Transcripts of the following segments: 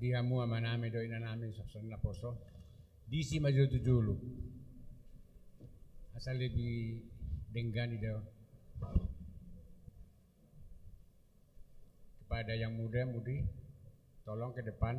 Dihamu amanami do inanami saksan na poso. Disi maju tujulu. Asal lebih denggani do. Kepada yang muda mudi, tolong ke depan.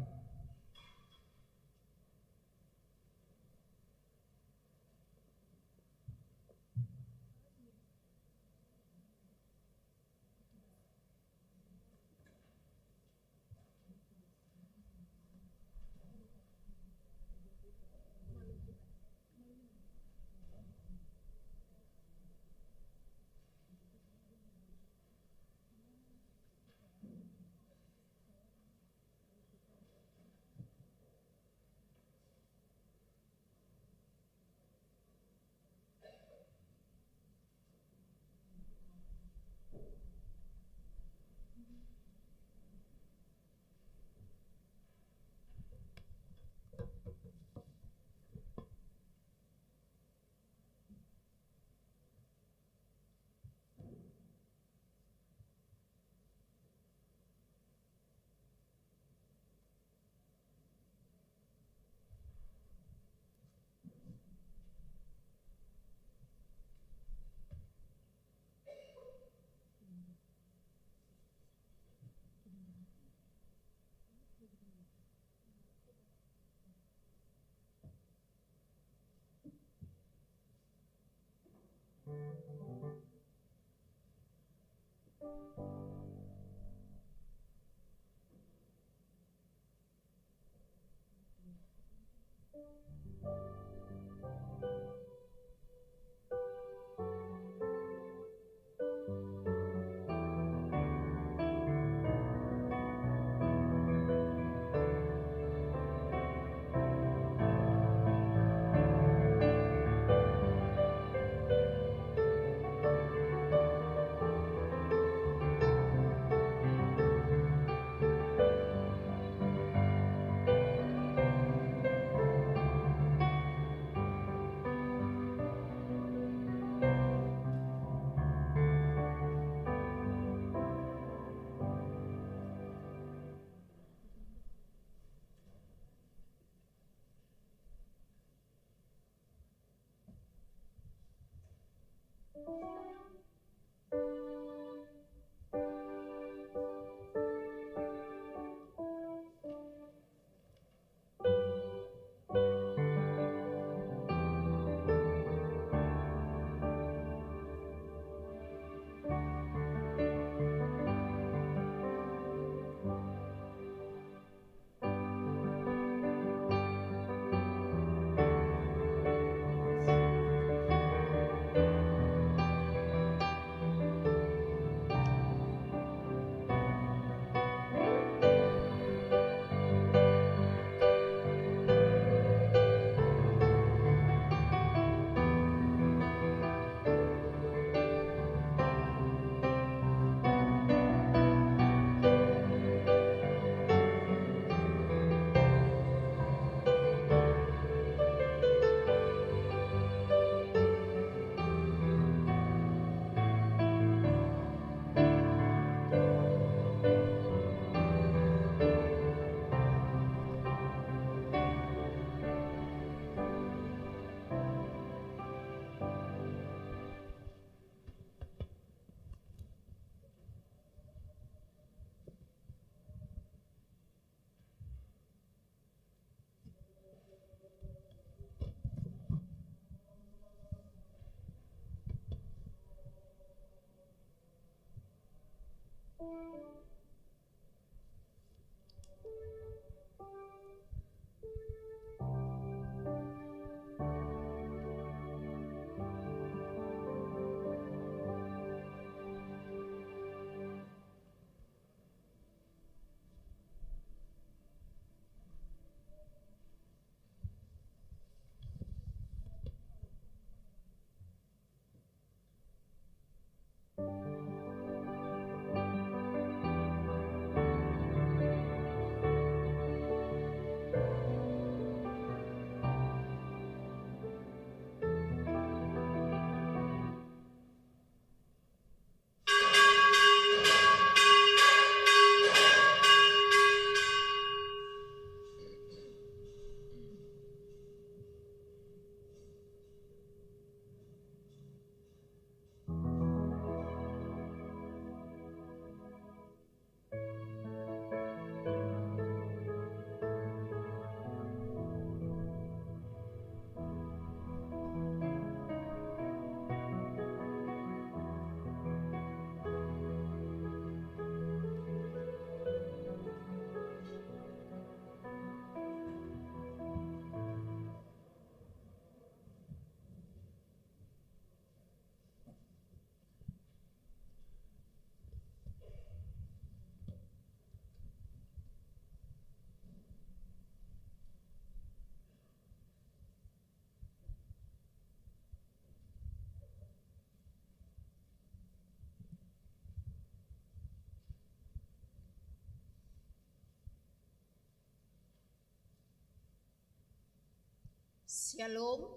Shalom.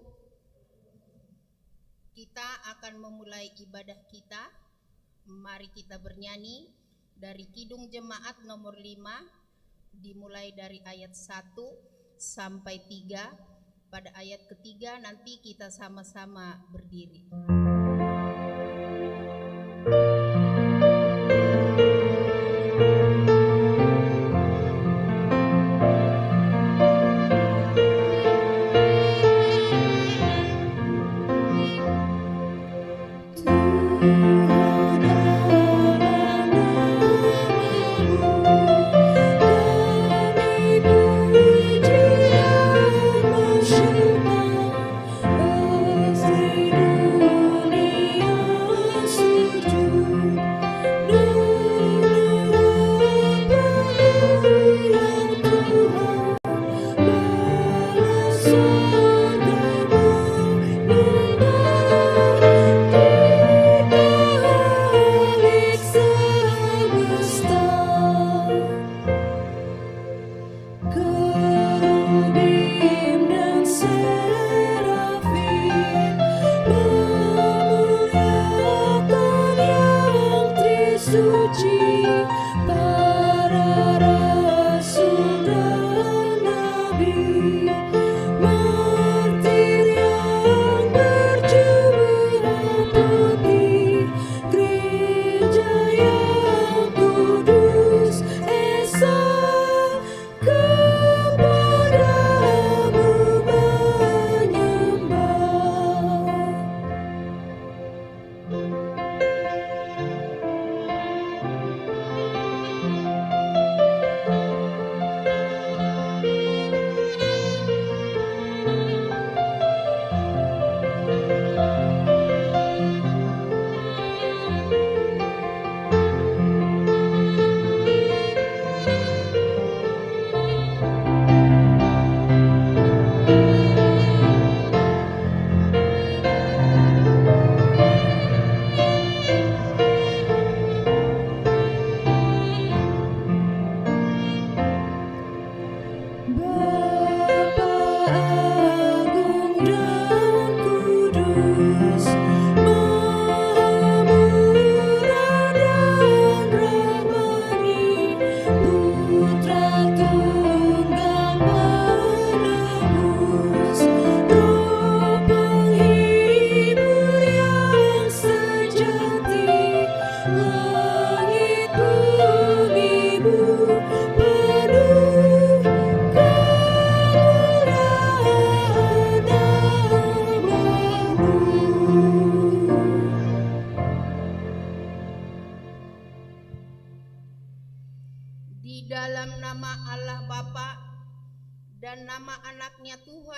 Kita akan memulai ibadah kita. Mari kita bernyanyi dari Kidung Jemaat nomor 5, dimulai dari ayat 1 sampai 3. Pada ayat ketiga nanti kita sama-sama berdiri.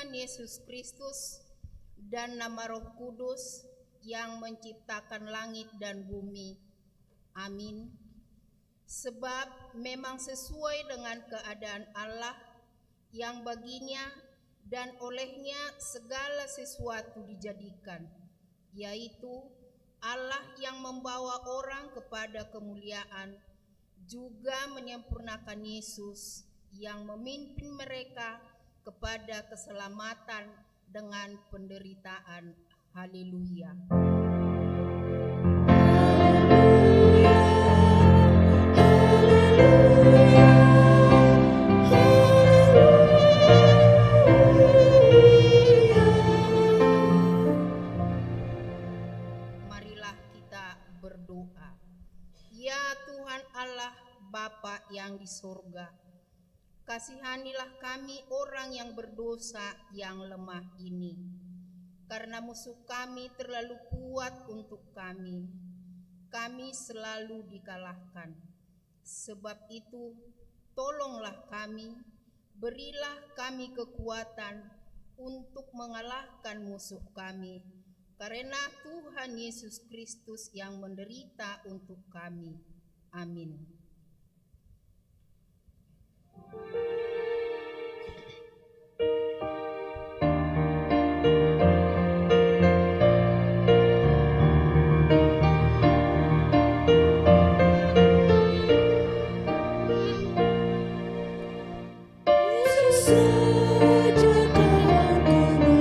Yesus Kristus dan nama Roh Kudus yang menciptakan langit dan bumi. Amin. Sebab memang sesuai dengan keadaan Allah yang baginya dan olehnya segala sesuatu dijadikan, yaitu Allah yang membawa orang kepada kemuliaan, juga menyempurnakan Yesus yang memimpin mereka kepada keselamatan dengan penderitaan. Haleluya. Marilah kita berdoa. Ya Tuhan Allah Bapa yang di surga, kasihanilah kami orang yang berdosa yang lemah ini, karena musuh kami terlalu kuat untuk kami selalu dikalahkan. Sebab itu, tolonglah kami, berilah kami kekuatan untuk mengalahkan musuh kami, karena Tuhan Yesus Kristus yang menderita untuk kami. Amin. Yesus saja Tuhan ku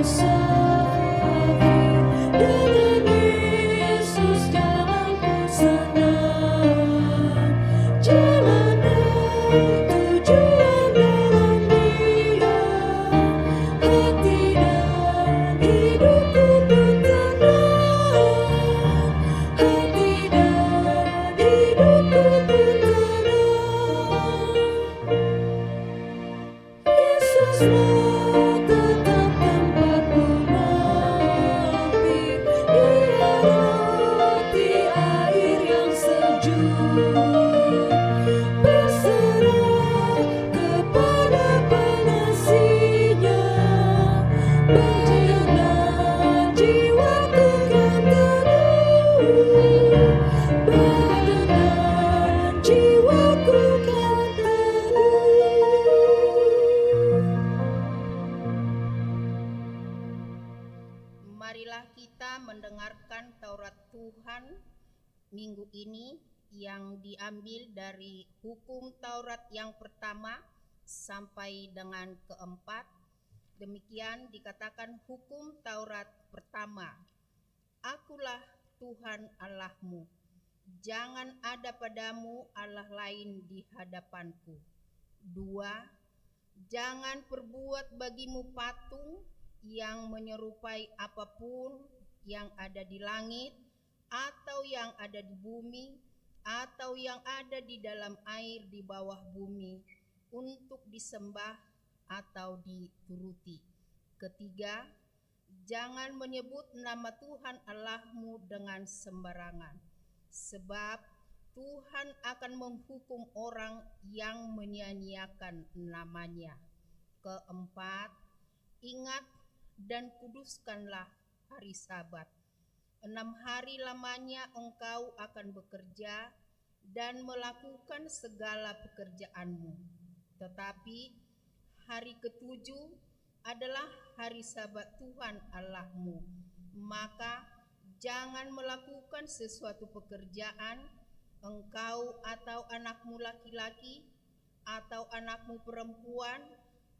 Marilah kita mendengarkan Taurat Tuhan minggu ini yang diambil dari hukum Taurat yang pertama sampai dengan keempat. Demikian dikatakan hukum Taurat pertama. Akulah Tuhan Allahmu. Jangan ada padamu Allah lain di hadapanku. 2. Jangan perbuat bagimu patung yang menyerupai apapun yang ada di langit, atau yang ada di bumi, atau yang ada di dalam air di bawah bumi, untuk disembah atau dituruti. 3. Jangan menyebut nama Tuhan Allahmu dengan sembarangan, sebab Tuhan akan menghukum orang yang menyia-nyiakan namanya. 4. Ingat dan kuduskanlah hari Sabat. 6 hari lamanya engkau akan bekerja dan melakukan segala pekerjaanmu. Tetapi hari ketujuh adalah hari Sabat Tuhan Allahmu. Maka jangan melakukan sesuatu pekerjaan, engkau atau anakmu laki-laki, atau anakmu perempuan,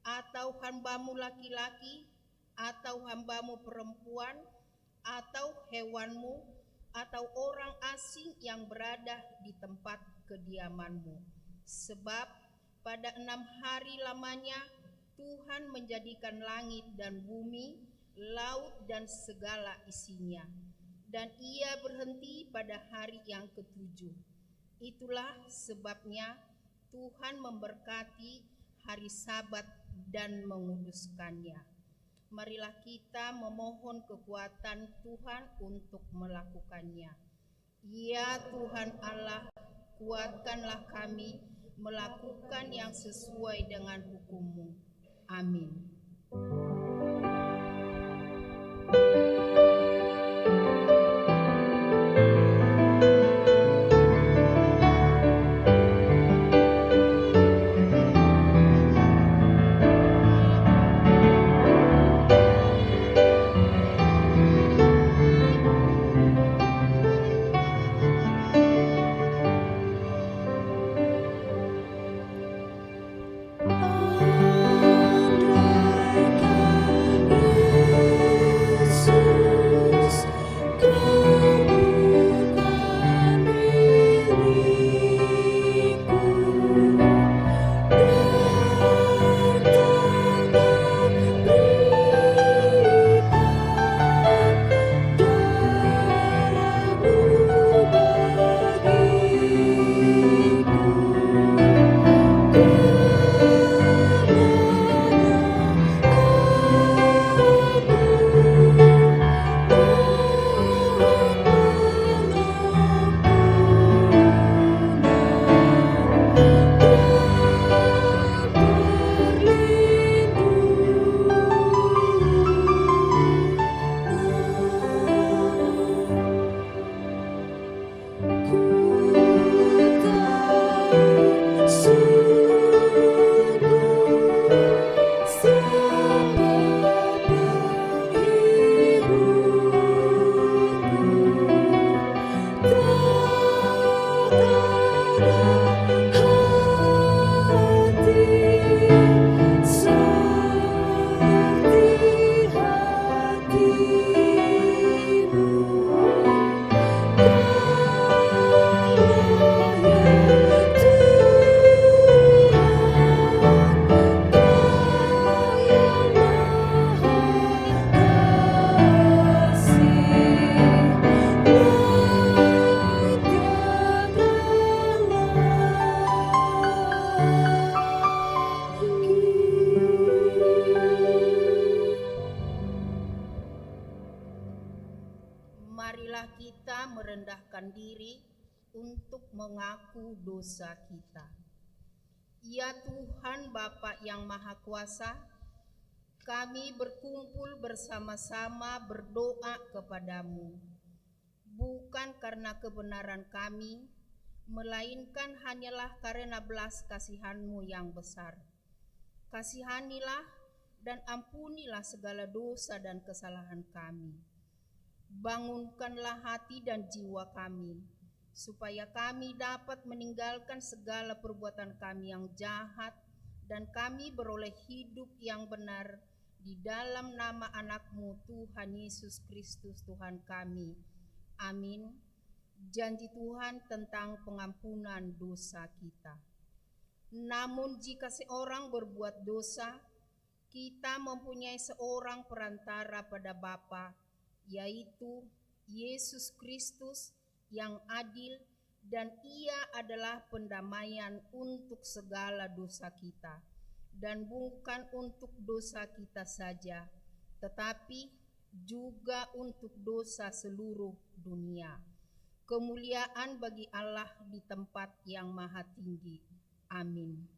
atau hambamu laki-laki, atau hambamu perempuan, atau hewanmu, atau orang asing yang berada di tempat kediamanmu. Sebab pada 6 hari lamanya Tuhan menjadikan langit dan bumi, laut dan segala isinya, dan Ia berhenti pada hari yang ketujuh. Itulah sebabnya Tuhan memberkati hari Sabat dan menguduskannya. Marilah kita memohon kekuatan Tuhan untuk melakukannya. Ya Tuhan Allah, kuatkanlah kami melakukan yang sesuai dengan hukum-Mu. Amin. menyerahkan diri untuk mengaku dosa kita. Ya Tuhan Bapa yang Maha Kuasa, kami berkumpul bersama-sama berdoa kepadamu, bukan karena kebenaran kami, melainkan hanyalah karena belas kasihan-Mu yang besar. Kasihanilah dan ampunilah segala dosa dan kesalahan kami. Bangunkanlah hati dan jiwa kami, supaya kami dapat meninggalkan segala perbuatan kami yang jahat dan kami beroleh hidup yang benar di dalam nama anak-Mu Tuhan Yesus Kristus Tuhan kami. Amin. Janji Tuhan tentang pengampunan dosa kita. Namun jika seorang berbuat dosa, kita mempunyai seorang perantara pada Bapa, yaitu Yesus Kristus yang adil, dan Ia adalah pendamaian untuk segala dosa kita, dan bukan untuk dosa kita saja, tetapi juga untuk dosa seluruh dunia. Kemuliaan bagi Allah di tempat yang maha tinggi. Amin.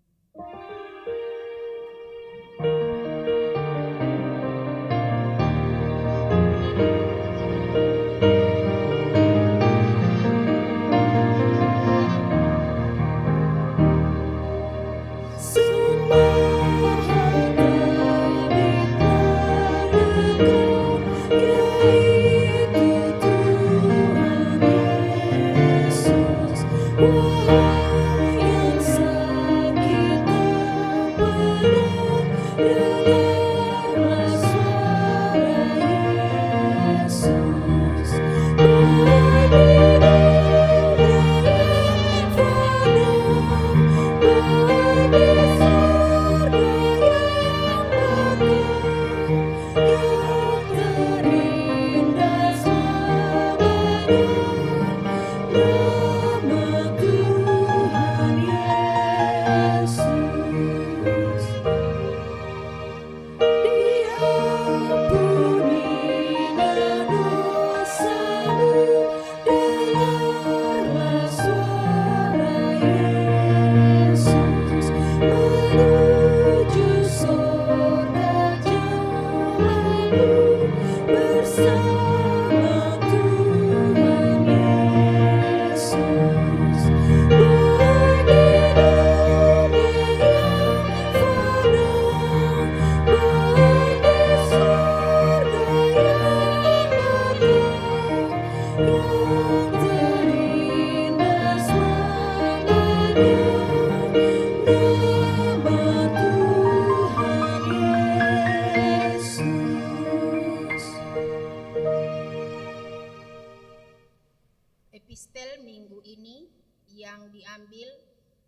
Epistel minggu ini yang diambil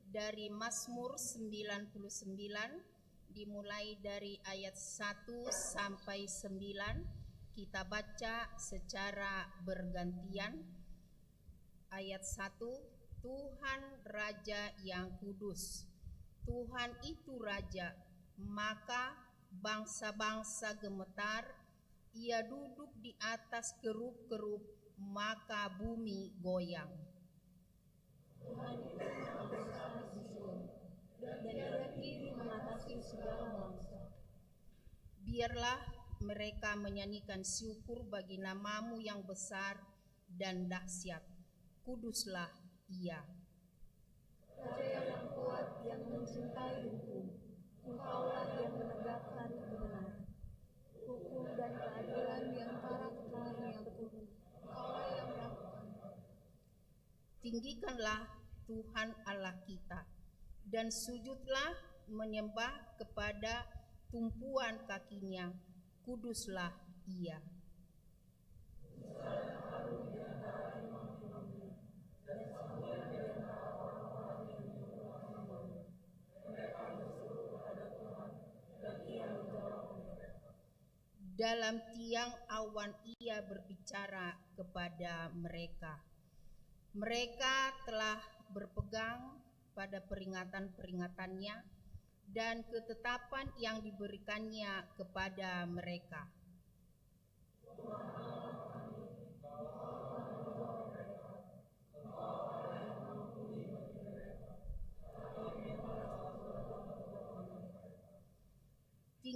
dari Mazmur 99, dimulai dari ayat 1 sampai 9. Kita baca secara bergantian. Ayat 1, Tuhan Raja yang kudus, Tuhan itu Raja, maka bangsa-bangsa gemetar, Ia duduk di atas kerub-kerub, maka bumi goyang. Tuhan itu maha besar di Sion, dan Dia berdiri mengatasi segala bangsa. Biarlah mereka menyanyikan syukur bagi nama-Mu yang besar dan dahsyat. Kuduslah Ia. Raja yang kuat, yang mencintai hukum, Engkaulah yang menegakkan kebenaran. Hukum dan keadilan di antara keturunan Yakub, Engkaulah yang melakukan. Tinggikanlah Tuhan Allah kita, dan sujudlah menyembah kepada tumpuan kakinya. Kuduslah Ia. Dalam tiang awan Ia berbicara kepada mereka. Mereka telah berpegang pada peringatan-peringatannya dan ketetapan yang diberikannya kepada mereka.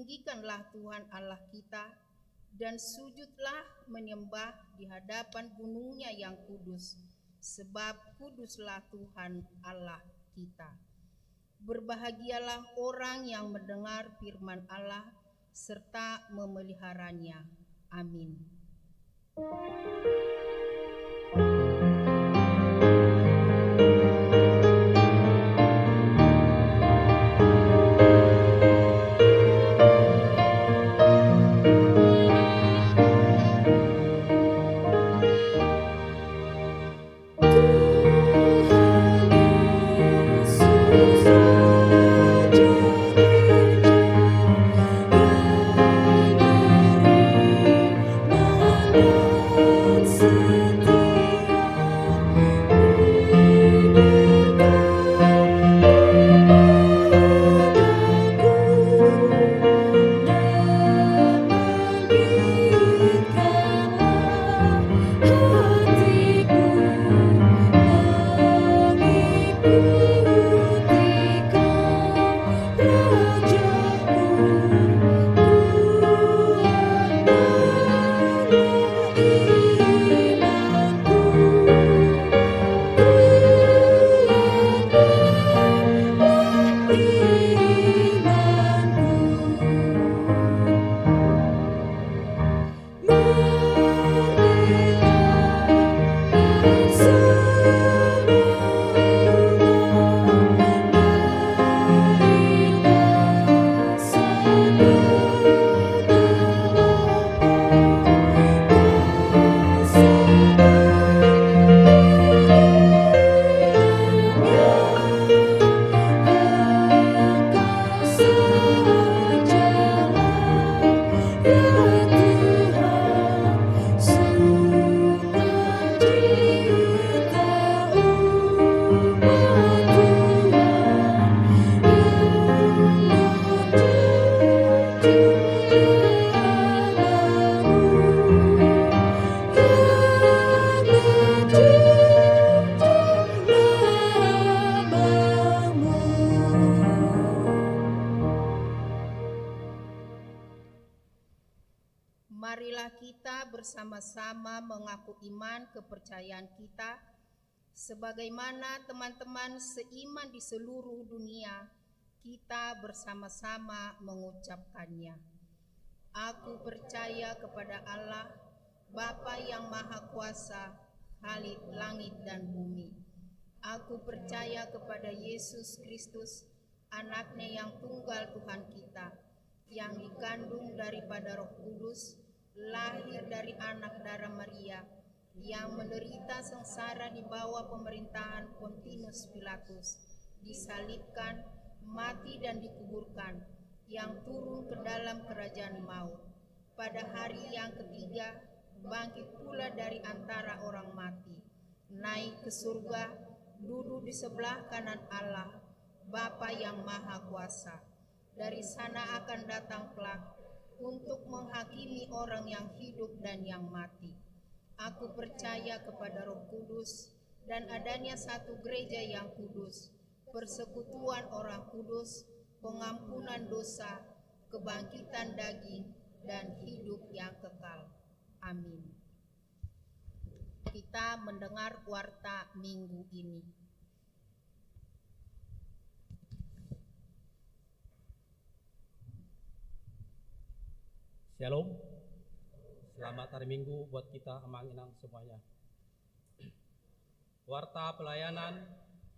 tinggikanlah Tuhan Allah kita, dan sujudlah menyembah di hadapan gunungnya yang kudus, sebab kuduslah Tuhan Allah kita. Berbahagialah orang yang mendengar firman Allah serta memeliharanya. Amin. Marilah kita bersama-sama mengaku iman kepercayaan kita, sebagaimana teman-teman seiman di seluruh dunia, kita bersama-sama mengucapkannya. Aku percaya kepada Allah, Bapa yang Maha Kuasa, Khalik langit dan bumi. Aku percaya kepada Yesus Kristus, anaknya yang tunggal Tuhan kita, yang dikandung daripada Roh Kudus, lahir dari anak darah Maria, yang menderita sengsara di bawah pemerintahan Pontius Pilatus, disalibkan, mati dan dikuburkan, yang turun ke dalam kerajaan maut. Pada hari yang ketiga, bangkit pula dari antara orang mati, naik ke surga, duduk di sebelah kanan Allah, Bapa yang Maha Kuasa. Dari sana akan datang kelak untuk menghakimi orang yang hidup dan yang mati. Aku percaya kepada Roh Kudus dan adanya satu gereja yang kudus, persekutuan orang kudus, pengampunan dosa, kebangkitan daging, dan hidup yang kekal. Amin. Kita mendengar warta minggu ini. Shalom, selamat hari Minggu buat kita Amang-Inang semuanya. Warta pelayanan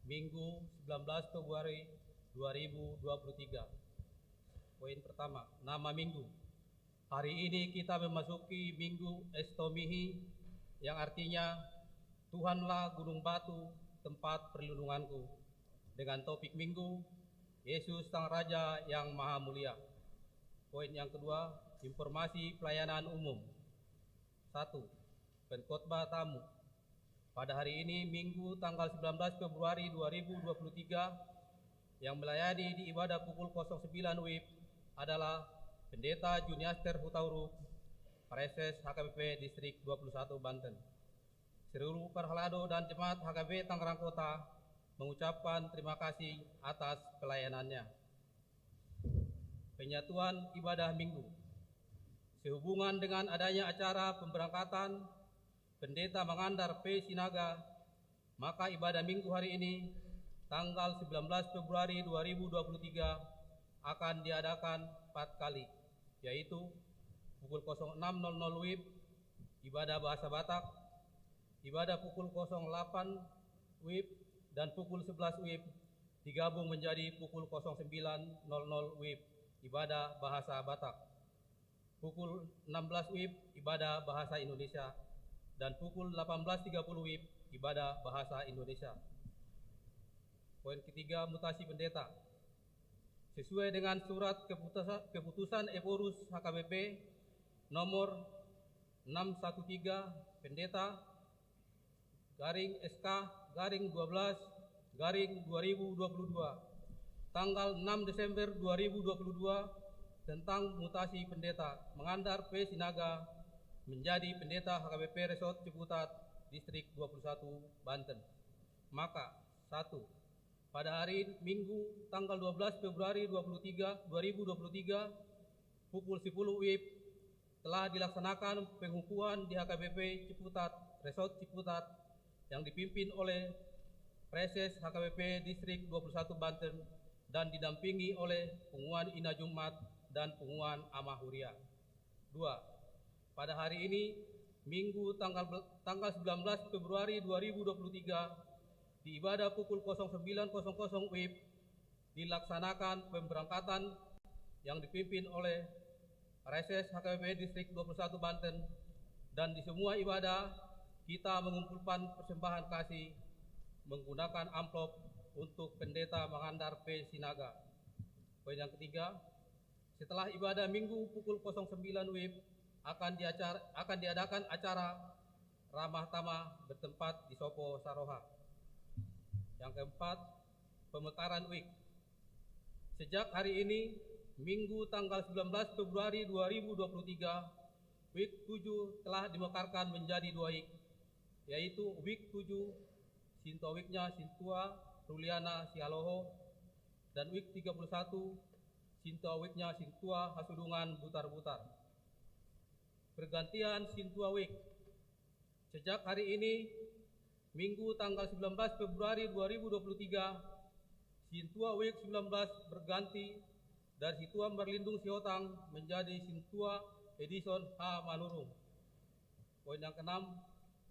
Minggu 19 Februari 2023. Poin pertama, nama Minggu. Hari ini kita memasuki Minggu Estomihi, yang artinya Tuhanlah gunung batu, tempat perlindunganku. Dengan topik Minggu, Yesus Sang Raja yang Maha Mulia. Poin yang kedua, informasi pelayanan umum. 1. Pengkhotbah tamu. Pada hari ini Minggu tanggal 19 Februari 2023 yang melayani di ibadah pukul 09 WIB adalah Pendeta Juniaster Hutauruk, Pareses HKBP Distrik 21 Banten. Seluruh Perhalado dan Jemaat HKBP Tangerang Kota mengucapkan terima kasih atas pelayanannya. penyatuan ibadah minggu. Sehubungan dengan adanya acara pemberangkatan Pendeta Mangandar P. Sinaga, maka ibadah minggu hari ini tanggal 19 Februari 2023 akan diadakan 4 kali, yaitu pukul 06.00 WIB ibadah bahasa Batak, ibadah pukul 08 WIB dan pukul 11 WIB digabung menjadi pukul 09.00 WIB ibadah bahasa Batak, pukul 16 WIB ibadah bahasa Indonesia, dan pukul 18.30 WIB ibadah bahasa Indonesia. Poin ketiga, mutasi pendeta. Sesuai dengan surat keputusan Eborus HKBP nomor 613 pendeta garing SK garing 12 garing 2022 tanggal 6 Desember 2022 tentang mutasi pendeta Mangandar P. Sinaga menjadi pendeta HKBP Resort Ciputat Distrik 21 Banten. Maka 1. Pada hari Minggu tanggal 12 Februari 2023 pukul 10 WIB telah dilaksanakan pengukuhan di HKBP Ciputat Resort Ciputat yang dipimpin oleh Preses HKBP Distrik 21 Banten dan didampingi oleh pengukuhan Ina Jumat dan pengukuhan Amah Huria. 2. Pada hari ini, Minggu tanggal 19 Februari 2023, di ibadah pukul 09.00 WIB, dilaksanakan pemberangkatan yang dipimpin oleh Reses HKBP Distrik 21 Banten, dan di semua ibadah kita mengumpulkan persembahan kasih menggunakan amplop untuk Pendeta Mangandar P. Sinaga. Poin yang ketiga, setelah ibadah Minggu pukul 09 WIB, akan diadakan acara ramah tamah bertempat di Sopo Saroha. Yang keempat, pemekaran WIK. Sejak hari ini, Minggu tanggal 19 Februari 2023, WIK 7 telah dimekarkan menjadi 2 WIK, yaitu WIK 7 Sintua WIK-nya Sintua Ruliana Sialoho dan WIK 31 Sintua WIK-nya Sintua Hasudungan Butar-Butar. Pergantian Sintua WIK. Sejak hari ini, Minggu tanggal 19 Februari 2023, Sintua WIK 19 berganti dari Sintua Berlindung Siotang menjadi Sintua Edison H. Manurung. Poin yang keenam,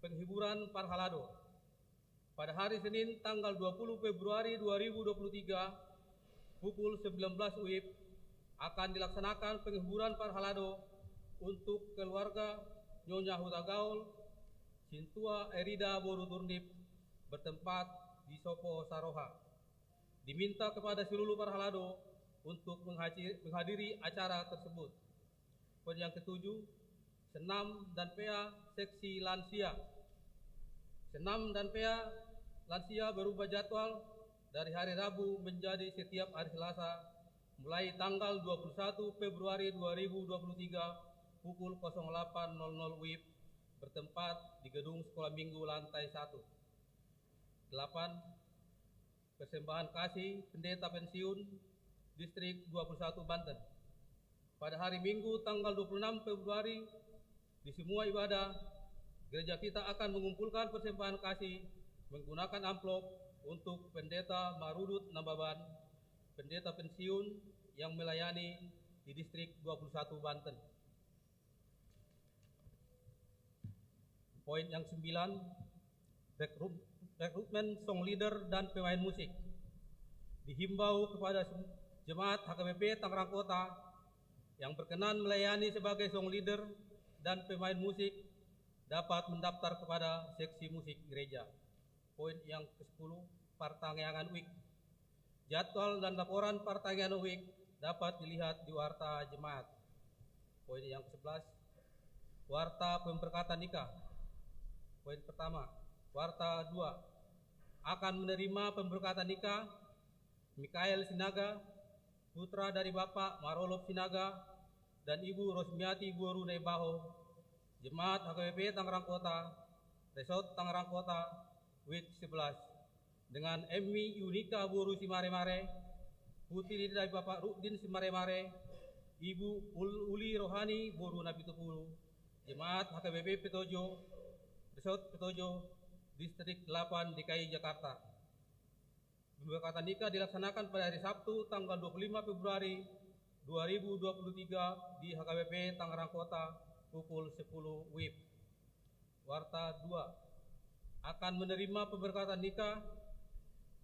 penghiburan Parhalado. Pada hari Senin tanggal 20 Februari 2023, pukul 19 WIB, akan dilaksanakan penghiburan Parhalado untuk keluarga Nyonya Huta Gaul, Sintua Erida Boru Turnip bertempat di Sopo Saroha. Diminta kepada seluruh Parhalado untuk menghadiri acara tersebut. Poin yang ketujuh, Senam dan PA Seksi Lansia. Senam dan PA Lansia berubah jadwal dari hari Rabu menjadi setiap hari Selasa mulai tanggal 21 Februari 2023 pukul 08.00 WIB bertempat di Gedung Sekolah Minggu lantai 1. 8. Persembahan kasih pendeta pensiun Distrik 21 Banten. Pada hari Minggu tanggal 26 Februari di semua ibadah, gereja kita akan mengumpulkan persembahan kasih menggunakan amplop untuk Pendeta Marudut Nambaban, pendeta pensiun yang melayani di Distrik 21 Banten. Poin yang 9, rekrutmen song leader dan pemain musik. Dihimbau kepada jemaat HKBP Tangerang Kota yang berkenan melayani sebagai song leader dan pemain musik dapat mendaftar kepada seksi musik gereja. Poin yang ke-10, Partangyangan WIK. Jadwal dan laporan Partangyangan WIK dapat dilihat di Warta Jemaat. Poin yang ke-11, Warta Pemberkatan Nikah. Poin pertama, Warta 2 akan menerima pemberkatan nikah Mikael Sinaga, putra dari Bapak Marolop Sinaga dan Ibu Rosmiati Boru Nebaho, Jemaat HKBP Tangerang Kota, Resort Tangerang Kota, WIK 11, dengan Emmy Yunika Boru Simare-Mare, putri dari Bapak Rudin Simare-Mare, Ibu Uli Rohani Boru Nabi Tupulu, Jemaat HKBP Petojo, Resort Petojo, Distrik 8 DKI Jakarta. Pemberkatan nikah dilaksanakan pada hari Sabtu tanggal 25 Februari 2023 di HKBP Tangerang Kota pukul 10 WIB. Warta 2 akan menerima pemberkatan nikah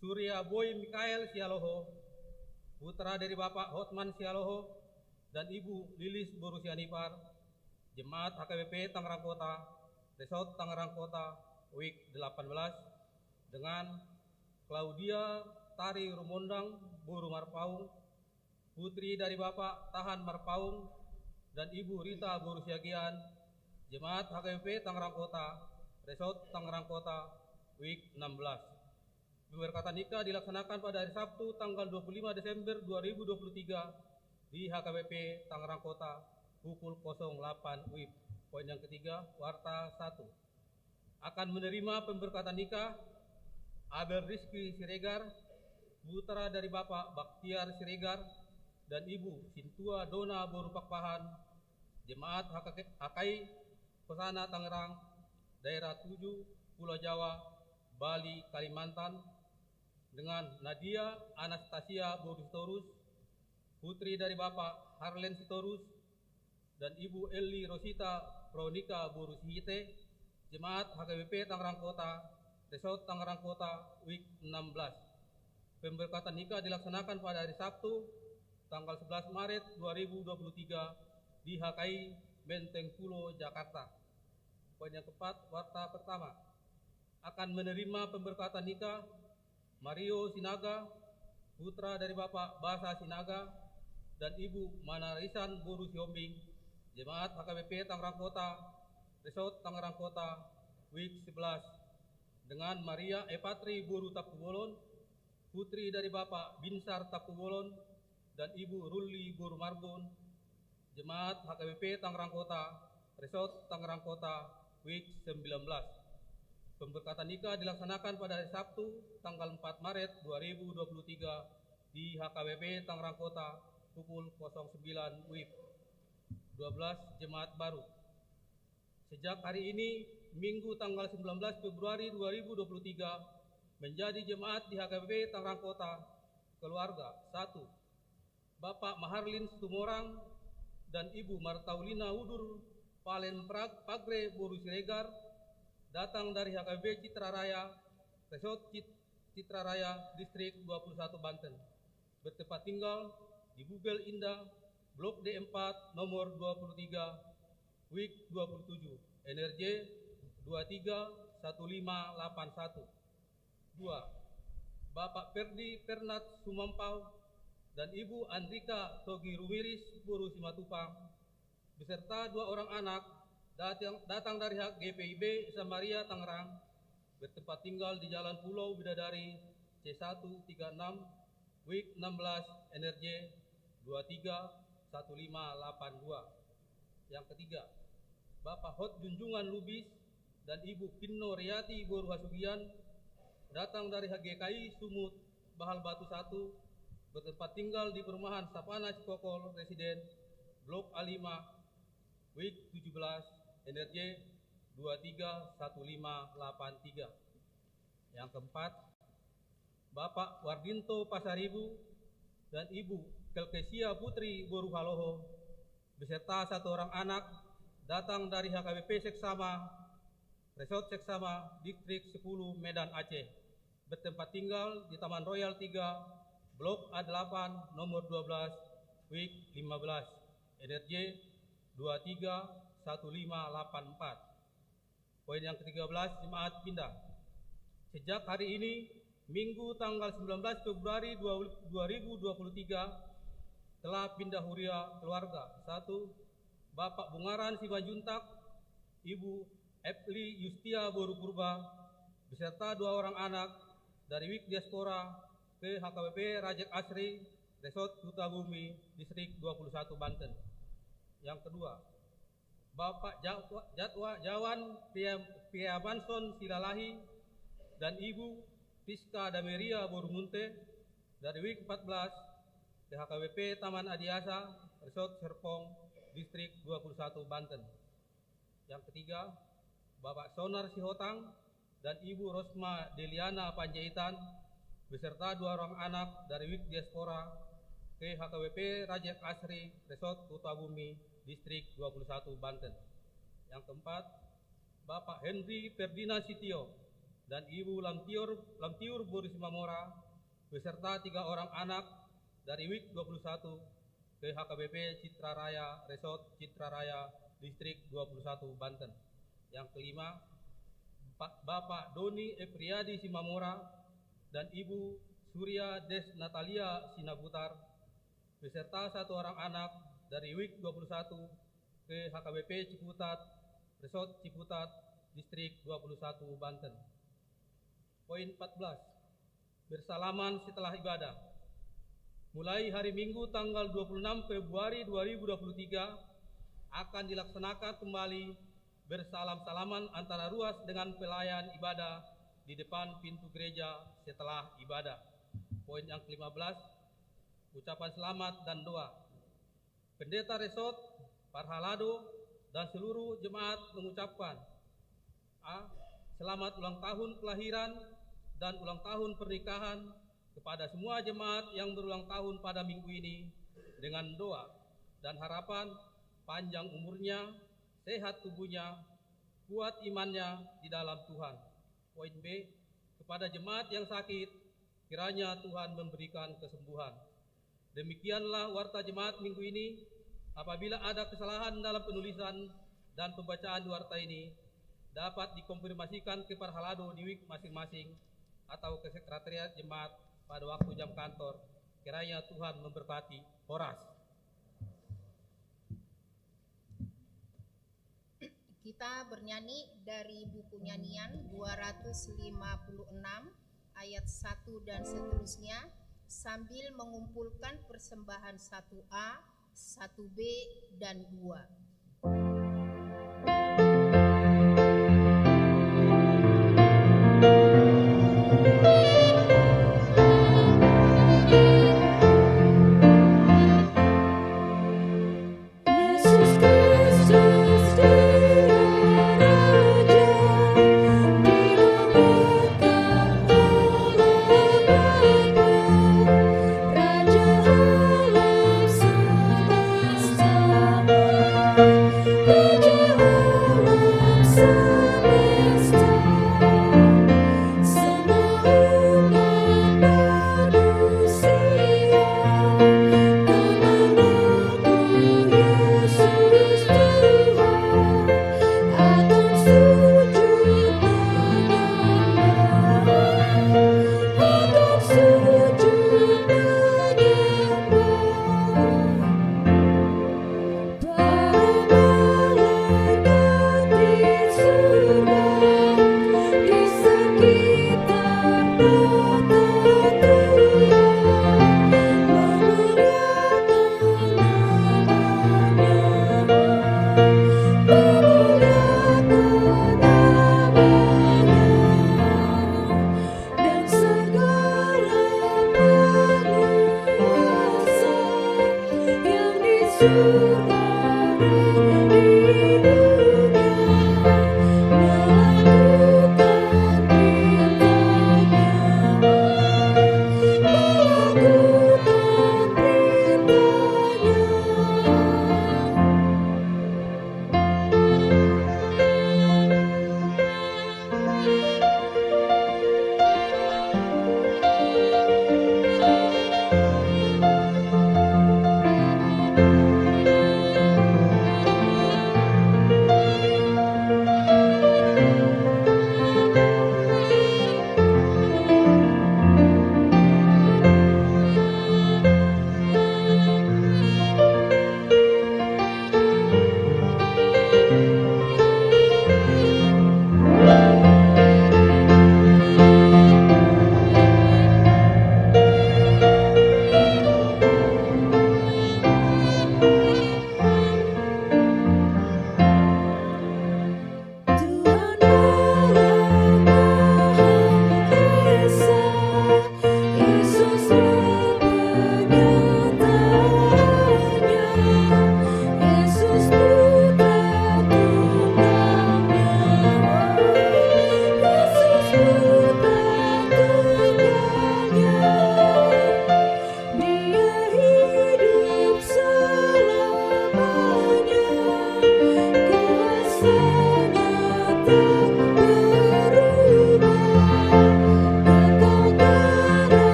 Surya Boy Mikael Sialoho, putra dari Bapak Hotman Sialoho dan Ibu Lilis Boru Sianipar, Jemaat HKBP Tangerang Kota, Resort Tangerang Kota, WIK 18, dengan Claudia Tari Rumondang Boru Marpaung, putri dari Bapak Tahan Marpaung dan Ibu Rita Boru Siagian, Jemaat HKBP Tangerang Kota, Resort Tangerang Kota, WIK 16. Pemberkatan nikah dilaksanakan pada hari Sabtu tanggal 25 Desember 2023 di HKBP Tangerang Kota pukul 08 WIB. Poin yang ketiga, Warta 1 akan menerima pemberkatan nikah Abel Rizky Siregar, putra dari Bapak Baktiar Siregar dan Ibu Sintua Dona Boru Pakpahan, Jemaat HKI Pesana Tangerang, Daerah 7, Pulau Jawa, Bali, Kalimantan, dengan Nadia Anastasia Boru Sitorus, putri dari Bapak Harlen Sitorus dan Ibu Eli Rosita Pronika Boru Sihite, Jemaat HKBP Tangerang Kota, Resort Tangerang Kota, WIK 16. Pemberkatan nikah dilaksanakan pada hari Sabtu tanggal 11 Maret 2023 di HKI Menteng Pulo, Jakarta. Poin yang keempat, warta pertama akan menerima pemberkatan nikah Mario Sinaga, putra dari Bapak Basa Sinaga dan Ibu Manarisan Boru Siombing, Jemaat HKBP Tangerang Kota, Resort Tangerang Kota, WIK 11, dengan Maria Epatri Boru Tapubolon, putri dari Bapak Binsar Tapubolon dan Ibu Ruli Boru Marbon, Jemaat HKBP Tangerang Kota, Resort Tangerang Kota, WIK 19. Pemberkatan nikah dilaksanakan pada hari Sabtu tanggal 4 Maret 2023 di HKBP Tangerang Kota pukul 09 WIB. 12 Jemaat baru. Sejak hari ini Minggu tanggal 19 Februari 2023 menjadi jemaat di HKBP Tangerang Kota. Keluarga 1. Bapak Maharlin Stumorang dan Ibu Martaulina Udur Palen Pagre Boru Siregar datang dari HKBP Citra Raya, Resort Citra Raya, Distrik 21 Banten. Bertempat tinggal di Bugel Indah, Blok D4, nomor 23, WIK 27, NRJ 231581. 2. Bapak Ferdi Pernat Sumampau dan Ibu Andrika Togi Rumiris Boru Simatupang beserta 2 orang anak datang dari GPIB Samaria Tangerang, bertempat tinggal di Jalan Pulau Bidadari C136, WIK 16, NRJ 231582. Yang ketiga, Bapak Hot Junjungan Lubis dan Ibu Pinno Riyati Boru Hasugian datang dari HGKI Sumut Bahal Batu 1, bertempat tinggal di perumahan Sapana Cikokol Residen, Blok A5, WIK 17, NRJ 231583. Yang keempat, Bapak Wardinto Pasaribu dan Ibu Kelkesia Putri Boru Haloho beserta 1 orang anak datang dari HKBP Seksama, Resort Seksama, Distrik 10 Medan Aceh, bertempat tinggal di Taman Royal 3, Blok A8, nomor 12, WIK 15, NRJ 231584. Poin yang ke-13, jemaat pindah. Sejak hari ini, Minggu tanggal 19 Februari 2023, telah pindah huria keluarga. 1. Bapak Bungaran Simanjuntak, Ibu Epli Yustia Boru Purba, beserta 2 orang anak dari WIK Diaspora ke HKBP Rajek Asri, Resort Kutabumi, Distrik 21 Banten. Yang kedua, Bapak Jatwa Jawan Priabanson Silalahi dan Ibu Piska Dameria Boru Munte dari WIK 14 PHKBP Taman Adiasa, Resort Serpong, Distrik 21 Banten. Yang ketiga, Bapak Sonar Sihotang dan Ibu Rosma Deliana Panjaitan beserta 2 orang anak dari WIK Diaspora ke HKBP Rajek Asri, Resort Kutabumi, Distrik 21 Banten. Yang keempat, Bapak Henry Ferdinand Sitio dan Ibu Lamtiur Boris Mamora beserta 3 orang anak dari WIK 21 ke HKBP Citra Raya, Resort Citra Raya, Distrik 21 Banten. Yang kelima, Bapak Doni Epriadi Simamora dan Ibu Surya Des Natalia Sinabutar beserta 1 orang anak dari WIK 21 ke HKBP Ciputat, Resort Ciputat, Distrik 21 Banten. Poin 14, bersalaman setelah ibadah. Mulai hari Minggu tanggal 26 Februari 2023 akan dilaksanakan kembali bersalam-salaman antara ruas dengan pelayan ibadah di depan pintu gereja setelah ibadah. Poin yang ke-15, ucapan selamat dan doa. Pendeta Resort Parhalado dan seluruh jemaat mengucapkan A. Selamat ulang tahun kelahiran dan ulang tahun pernikahan kepada semua jemaat yang berulang tahun pada minggu ini dengan doa dan harapan panjang umurnya, sehat tubuhnya, kuat imannya di dalam Tuhan. Poin B, kepada jemaat yang sakit, kiranya Tuhan memberikan kesembuhan. Demikianlah warta jemaat minggu ini. Apabila ada kesalahan dalam penulisan dan pembacaan warta ini, dapat dikonfirmasikan ke Parhalado di WIK masing-masing atau ke sekretariat jemaat pada waktu jam kantor. Kiranya Tuhan memberkati. Horas. Kita bernyanyi dari buku nyanyian 256 ayat 1 dan seterusnya sambil mengumpulkan persembahan 1A, 1B, dan 2.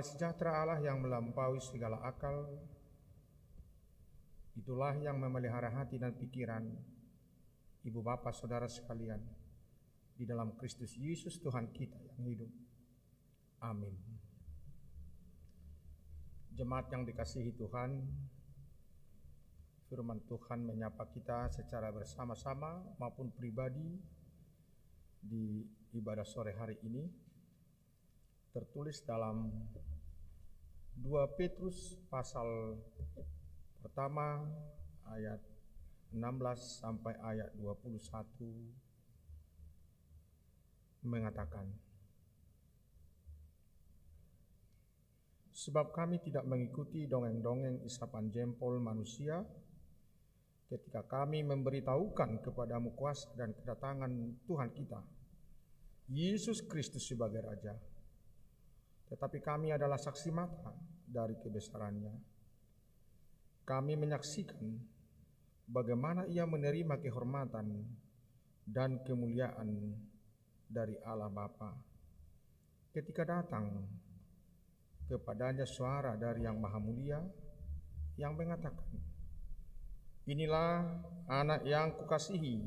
Damai sejahtera Allah yang melampaui segala akal, itulah yang memelihara hati dan pikiran ibu bapak saudara sekalian di dalam Kristus Yesus Tuhan kita yang hidup. Amin. Jemaat yang dikasihi Tuhan, firman Tuhan menyapa kita secara bersama-sama maupun pribadi di ibadah sore hari ini, tertulis dalam 2 Petrus pasal pertama ayat 16 sampai ayat 21 mengatakan, sebab kami tidak mengikuti dongeng-dongeng isapan jempol manusia ketika kami memberitahukan kepadamu kuasa dan kedatangan Tuhan kita, Yesus Kristus sebagai Raja. Tetapi kami adalah saksi mata dari kebesarannya. Kami menyaksikan bagaimana ia menerima kehormatan dan kemuliaan dari Allah Bapa ketika datang kepadanya suara dari Yang Maha Mulia yang mengatakan, inilah anak yang kukasihi,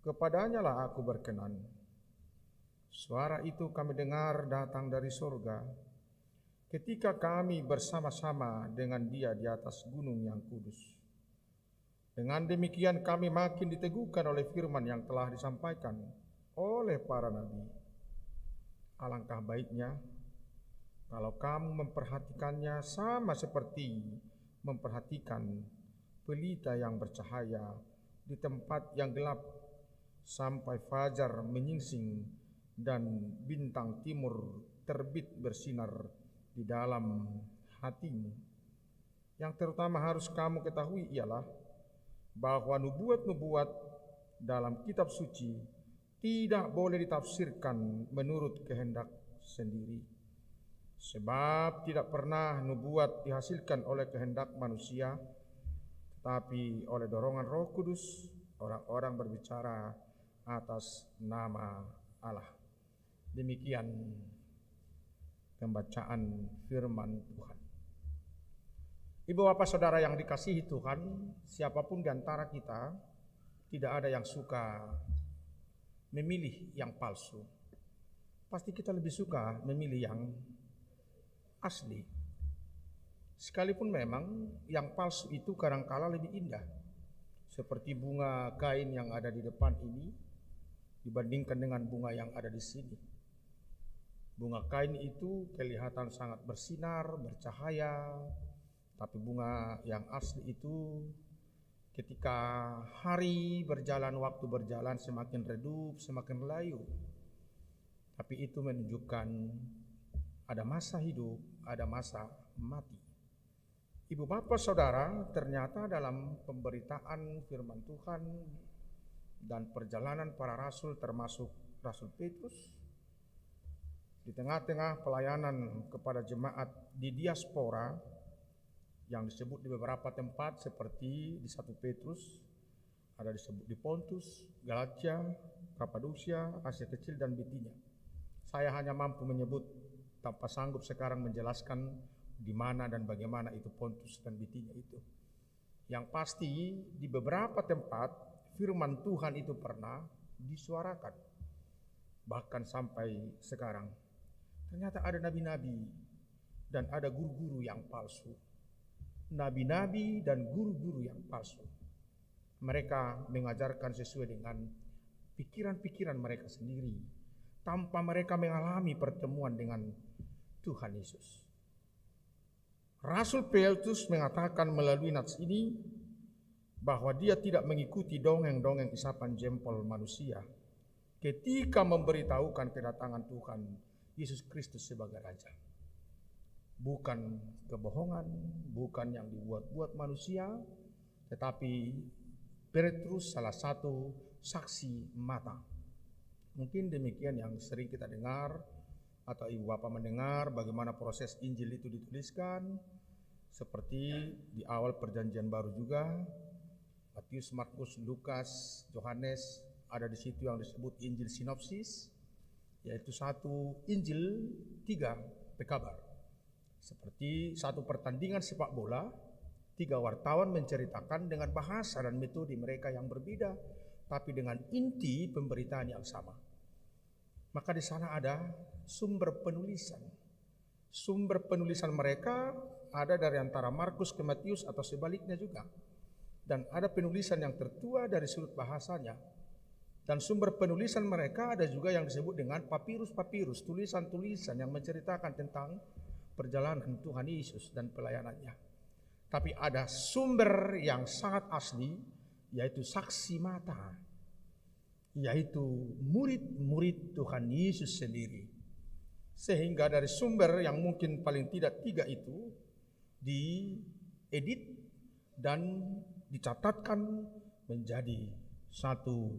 kepadanya lah aku berkenan. Suara itu kami dengar datang dari surga ketika kami bersama-sama dengan dia di atas gunung yang kudus. Dengan demikian kami makin diteguhkan oleh firman yang telah disampaikan oleh para nabi. Alangkah baiknya kalau kamu memperhatikannya sama seperti memperhatikan pelita yang bercahaya di tempat yang gelap sampai fajar menyingsing dan bintang timur terbit bersinar di dalam hatimu. Yang terutama harus kamu ketahui ialah bahwa nubuat-nubuat dalam kitab suci tidak boleh ditafsirkan menurut kehendak sendiri. Sebab tidak pernah nubuat dihasilkan oleh kehendak manusia, tetapi oleh dorongan Roh Kudus orang-orang berbicara atas nama Allah. Demikian pembacaan firman Tuhan. Ibu bapak saudara yang dikasihi Tuhan, siapapun di antara kita tidak ada yang suka memilih yang palsu. Pasti kita lebih suka memilih yang asli. Sekalipun memang yang palsu itu kadangkala lebih indah, seperti bunga kain yang ada di depan ini dibandingkan dengan bunga yang ada di sini. Bunga kain itu kelihatan sangat bersinar, bercahaya, tapi bunga yang asli itu ketika hari berjalan, waktu berjalan semakin redup, semakin layu. Tapi itu menunjukkan ada masa hidup, ada masa mati. Ibu bapak saudara, ternyata dalam pemberitaan firman Tuhan dan perjalanan para rasul termasuk Rasul Petrus, di tengah-tengah pelayanan kepada jemaat di diaspora yang disebut di beberapa tempat seperti di 1 Petrus, ada disebut di Pontus, Galatia, Kapadosia, Asia Kecil dan Bitinia. Saya hanya mampu menyebut tanpa sanggup sekarang menjelaskan di mana dan bagaimana itu Pontus dan Bitinia itu. Yang pasti di beberapa tempat firman Tuhan itu pernah disuarakan, bahkan sampai sekarang. Ternyata ada nabi-nabi dan ada guru-guru yang palsu. Nabi-nabi dan guru-guru yang palsu. Mereka mengajarkan sesuai dengan pikiran-pikiran mereka sendiri, tanpa mereka mengalami pertemuan dengan Tuhan Yesus. Rasul Petrus mengatakan melalui nats ini bahwa dia tidak mengikuti dongeng-dongeng isapan jempol manusia ketika memberitahukan kedatangan Tuhan Yesus Kristus sebagai Raja. Bukan kebohongan, bukan yang dibuat-buat manusia, tetapi Petrus salah satu saksi mata. Mungkin demikian yang sering kita dengar atau ibu bapak mendengar bagaimana proses Injil itu dituliskan, seperti di awal perjanjian baru juga, Matius, Markus, Lukas, Yohanes, ada di situ yang disebut Injil sinopsis, yaitu satu Injil, 3 pekabar. Seperti satu pertandingan sepak bola, 3 wartawan menceritakan dengan bahasa dan metode mereka yang berbeda, tapi dengan inti pemberitaan yang sama. Maka di sana ada sumber penulisan. Sumber penulisan mereka ada dari antara Markus ke Matius atau sebaliknya juga. Dan ada penulisan yang tertua dari sudut bahasanya. Dan sumber penulisan mereka ada juga yang disebut dengan papirus-papirus, tulisan-tulisan yang menceritakan tentang perjalanan Tuhan Yesus dan pelayanannya. Tapi ada sumber yang sangat asli, yaitu saksi mata, yaitu murid-murid Tuhan Yesus sendiri. Sehingga dari sumber yang mungkin paling tidak 3 itu diedit dan dicatatkan menjadi satu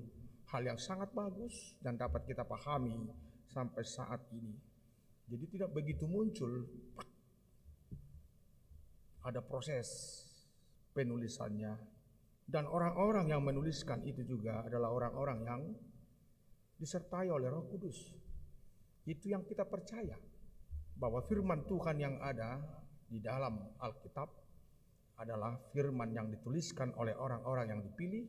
hal yang sangat bagus dan dapat kita pahami sampai saat ini. Jadi tidak begitu muncul, ada proses penulisannya. Dan orang-orang yang menuliskan itu juga adalah orang-orang yang disertai oleh Roh Kudus. Itu yang kita percaya, bahwa firman Tuhan yang ada di dalam Alkitab adalah firman yang dituliskan oleh orang-orang yang dipilih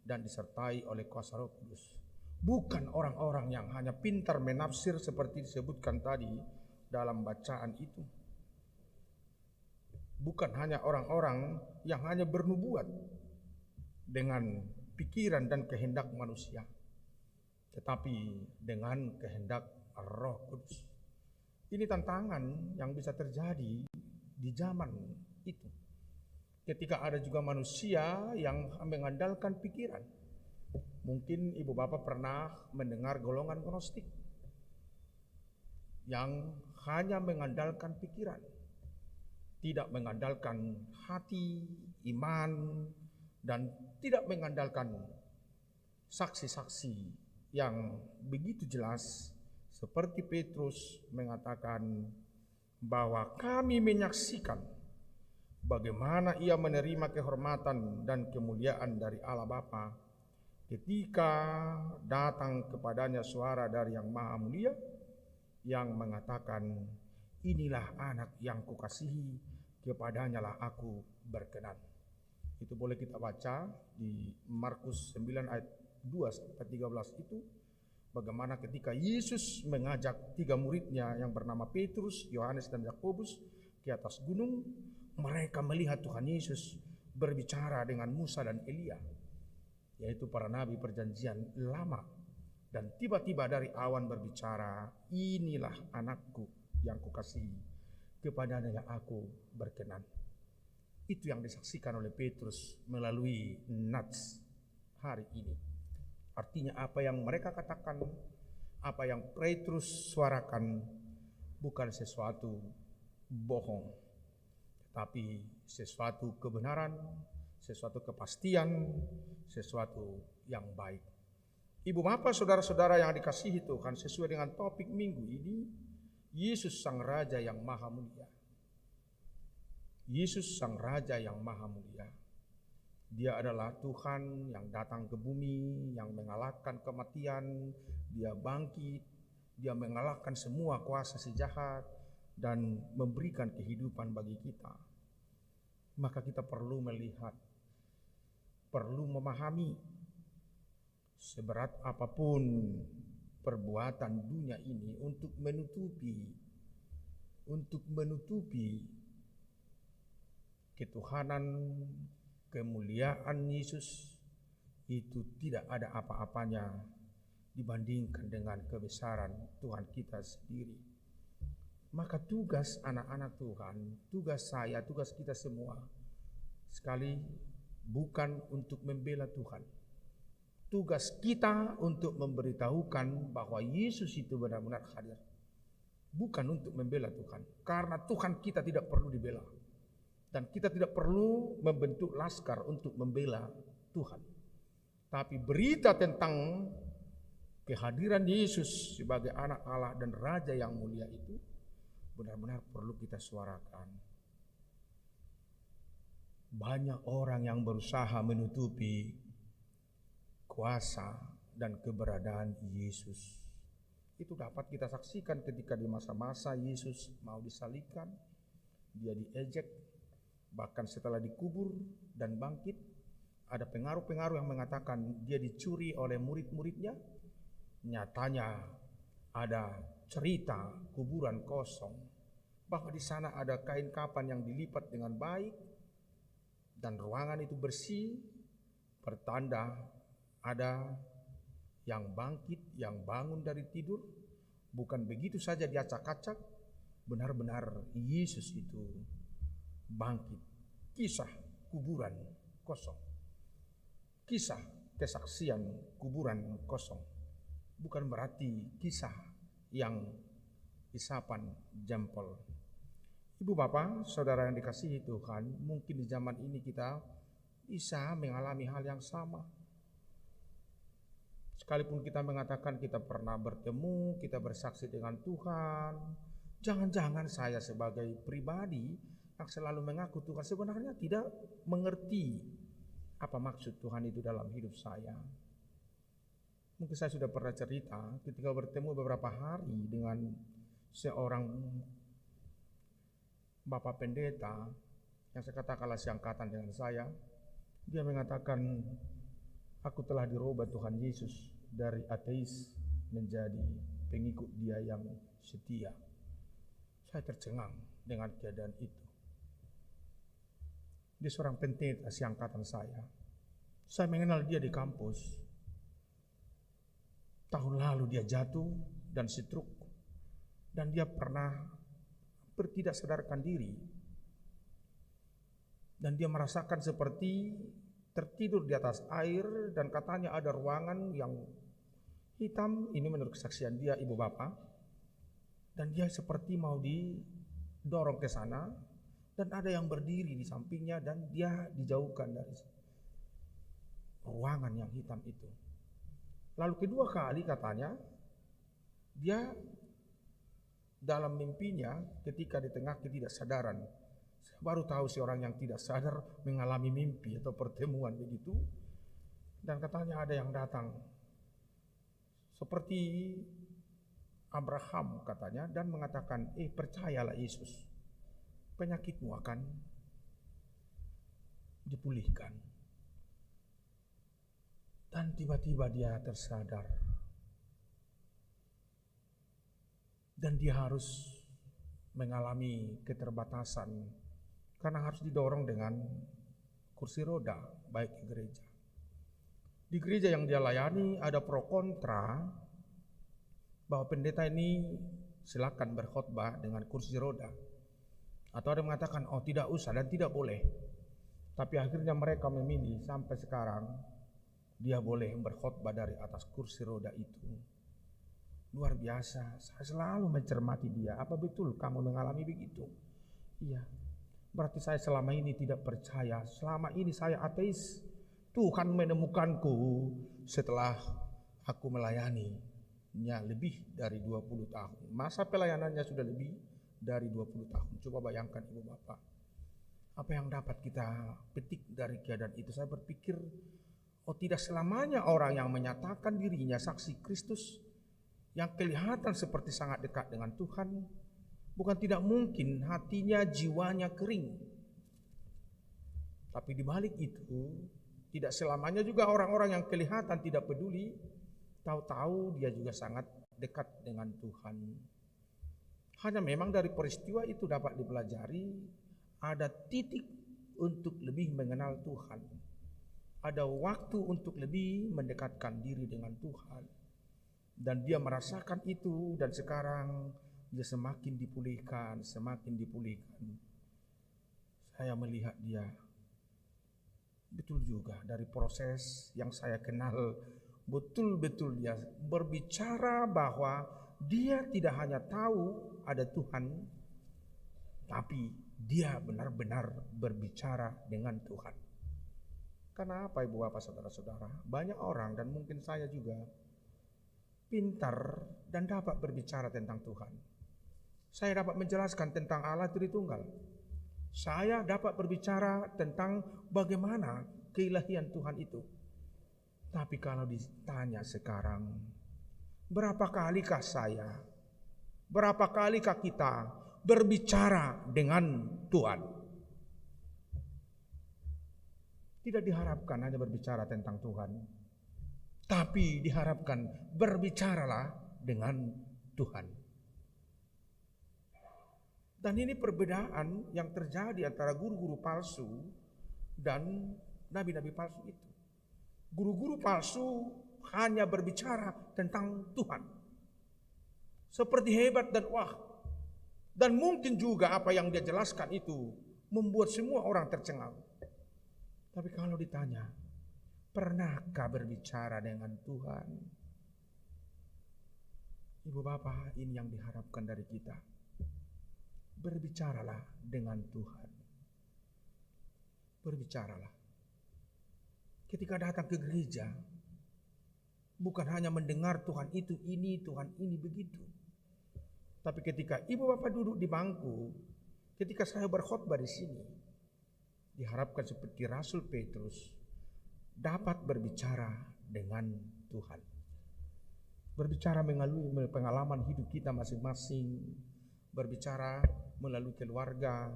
dan disertai oleh kuasa Roh Kudus. Bukan orang-orang yang hanya pintar menafsir seperti disebutkan tadi dalam bacaan itu. Bukan hanya orang-orang yang hanya bernubuat dengan pikiran dan kehendak manusia, tetapi dengan kehendak Roh Kudus. Ini tantangan yang bisa terjadi di zaman itu. Ketika ada juga manusia yang mengandalkan pikiran. Mungkin ibu bapak pernah mendengar golongan gnostik yang hanya mengandalkan pikiran, tidak mengandalkan hati, iman, dan tidak mengandalkan saksi-saksi yang begitu jelas, seperti Petrus mengatakan bahwa kami menyaksikan bagaimana ia menerima kehormatan dan kemuliaan dari Allah Bapa ketika datang kepadanya suara dari Yang Maha Mulia yang mengatakan, inilah anak yang kukasihi, kepadanya lah aku berkenan. Itu boleh kita baca di Markus 9 ayat 2 sampai 13 itu, bagaimana ketika Yesus mengajak 3 muridnya yang bernama Petrus, Yohanes, dan Yakobus ke atas gunung, mereka melihat Tuhan Yesus berbicara dengan Musa dan Elia, yaitu para nabi perjanjian lama. Dan tiba-tiba dari awan berbicara, inilah anakku yang kukasihi, kepadanya yang aku berkenan. Itu yang disaksikan oleh Petrus melalui nats hari ini. Artinya apa yang mereka katakan, apa yang Petrus suarakan bukan sesuatu bohong, tapi sesuatu kebenaran, sesuatu kepastian, sesuatu yang baik. Ibu bapak, saudara-saudara yang dikasihi Tuhan, sesuai dengan topik minggu ini, Yesus Sang Raja yang Maha Mulia. Yesus Sang Raja yang Maha Mulia. Dia adalah Tuhan yang datang ke bumi, yang mengalahkan kematian, dia bangkit, dia mengalahkan semua kuasa si jahat, dan memberikan kehidupan bagi kita. Maka kita perlu melihat, perlu memahami, seberat apapun perbuatan dunia ini untuk menutupi ketuhanan, kemuliaan Yesus, itu tidak ada apa-apanya dibandingkan dengan kebesaran Tuhan kita sendiri. Maka tugas anak-anak Tuhan, tugas saya, tugas kita semua, sekali bukan untuk membela Tuhan. Tugas kita untuk memberitahukan bahwa Yesus itu benar-benar hadir. Bukan untuk membela Tuhan. Karena Tuhan kita tidak perlu dibela. Dan kita tidak perlu membentuk laskar untuk membela Tuhan. Tapi berita tentang kehadiran Yesus sebagai anak Allah dan Raja yang mulia itu benar-benar perlu kita suarakan. Banyak orang yang berusaha menutupi kuasa dan keberadaan Yesus. Itu dapat kita saksikan ketika di masa-masa Yesus mau disalibkan. dia diejek, bahkan setelah dikubur dan bangkit, ada pengaruh-pengaruh yang mengatakan dia dicuri oleh murid-muridnya. Nyatanya ada cerita kuburan kosong, bahwa di sana ada kain kapan yang dilipat dengan baik dan ruangan itu bersih, pertanda ada yang bangkit, yang bangun dari tidur. Bukan begitu saja diacak-acak, benar-benar Yesus itu bangkit. Kisah kuburan kosong, kisah kesaksian kuburan kosong, bukan berarti kisah yang isapan jempol. Ibu bapak, saudara yang dikasihi Tuhan, mungkin di zaman ini kita bisa mengalami hal yang sama. Sekalipun kita mengatakan kita pernah bertemu, kita bersaksi dengan Tuhan, jangan-jangan saya sebagai pribadi yang selalu mengaku Tuhan sebenarnya tidak mengerti apa maksud Tuhan itu dalam hidup saya. Mungkin saya sudah pernah cerita ketika bertemu beberapa hari dengan seorang bapak pendeta yang saya katakanlah seangkatan dengan saya. Dia mengatakan, aku telah dirubah Tuhan Yesus dari ateis menjadi pengikut Dia yang setia. Saya tercengang dengan keadaan itu. Dia seorang pendeta seangkatan saya. Saya mengenal dia di kampus. Tahun lalu dia jatuh dan stroke, dan dia pernah tidak sadarkan diri, dan dia merasakan seperti tertidur di atas air, dan katanya ada ruangan yang hitam, ini menurut kesaksian dia ibu bapak, dan dia seperti mau didorong ke sana, dan ada yang berdiri di sampingnya, dan dia dijauhkan dari ruangan yang hitam itu. Lalu kedua kali katanya dia dalam mimpinya ketika di tengah ketidaksadaran, saya baru tahu seorang yang tidak sadar mengalami mimpi atau pertemuan begitu, dan katanya ada yang datang seperti Abraham katanya dan mengatakan, percayalah Yesus, penyakitmu akan dipulihkan. Dan tiba-tiba dia tersadar, dan dia harus mengalami keterbatasan karena harus didorong dengan kursi roda baik di gereja. Di gereja yang dia layani ada pro kontra bahwa pendeta ini silakan berkhotbah dengan kursi roda, atau ada yang mengatakan tidak usah dan tidak boleh. Tapi akhirnya mereka memilih sampai sekarang dia boleh berkhotbah dari atas kursi roda itu. Luar biasa, saya selalu mencermati dia. Apa betul kamu mengalami begitu? Iya, berarti saya selama ini tidak percaya. Selama ini saya ateis. Tuhan menemukanku setelah aku melayaninya lebih dari 20 tahun. Masa pelayanannya sudah lebih dari 20 tahun. Coba bayangkan ibu bapak, apa yang dapat kita petik dari keadaan itu? Saya berpikir, tidak selamanya orang yang menyatakan dirinya saksi Kristus, yang kelihatan seperti sangat dekat dengan Tuhan, bukan tidak mungkin hatinya, jiwanya kering. Tapi di balik itu, tidak selamanya juga orang-orang yang kelihatan tidak peduli, tahu-tahu dia juga sangat dekat dengan Tuhan. Hanya memang dari peristiwa itu dapat dipelajari, ada titik untuk lebih mengenal Tuhan. Ada waktu untuk lebih mendekatkan diri dengan Tuhan. Dan dia merasakan itu, dan sekarang dia semakin dipulihkan, semakin dipulihkan. Saya melihat dia betul juga dari proses yang saya kenal, betul-betul dia berbicara bahwa dia tidak hanya tahu ada Tuhan, tapi dia benar-benar berbicara dengan Tuhan. Karena apa ibu bapak saudara-saudara? Banyak orang dan mungkin saya juga pintar dan dapat berbicara tentang Tuhan. Saya dapat menjelaskan tentang Allah Tritunggal. Saya dapat berbicara tentang bagaimana keilahian Tuhan itu. Tapi kalau ditanya sekarang, berapa kalikah saya, berapa kalikah kita berbicara dengan Tuhan. Tidak diharapkan hanya berbicara tentang Tuhan, tapi diharapkan berbicaralah dengan Tuhan. Dan ini perbedaan yang terjadi antara guru-guru palsu dan nabi-nabi palsu itu. Guru-guru palsu hanya berbicara tentang Tuhan. Seperti hebat dan wah. Dan mungkin juga apa yang dia jelaskan itu membuat semua orang tercengang. Tapi kalau ditanya, pernahkah berbicara dengan Tuhan? Ibu bapak, ini yang diharapkan dari kita. Berbicaralah dengan Tuhan. Berbicaralah. Ketika datang ke gereja, bukan hanya mendengar Tuhan itu ini, Tuhan ini begitu. Tapi ketika ibu bapak duduk di bangku, ketika saya berkhotbah di sini, diharapkan seperti Rasul Petrus dapat berbicara dengan Tuhan. Berbicara melalui pengalaman hidup kita masing-masing, berbicara melalui keluarga,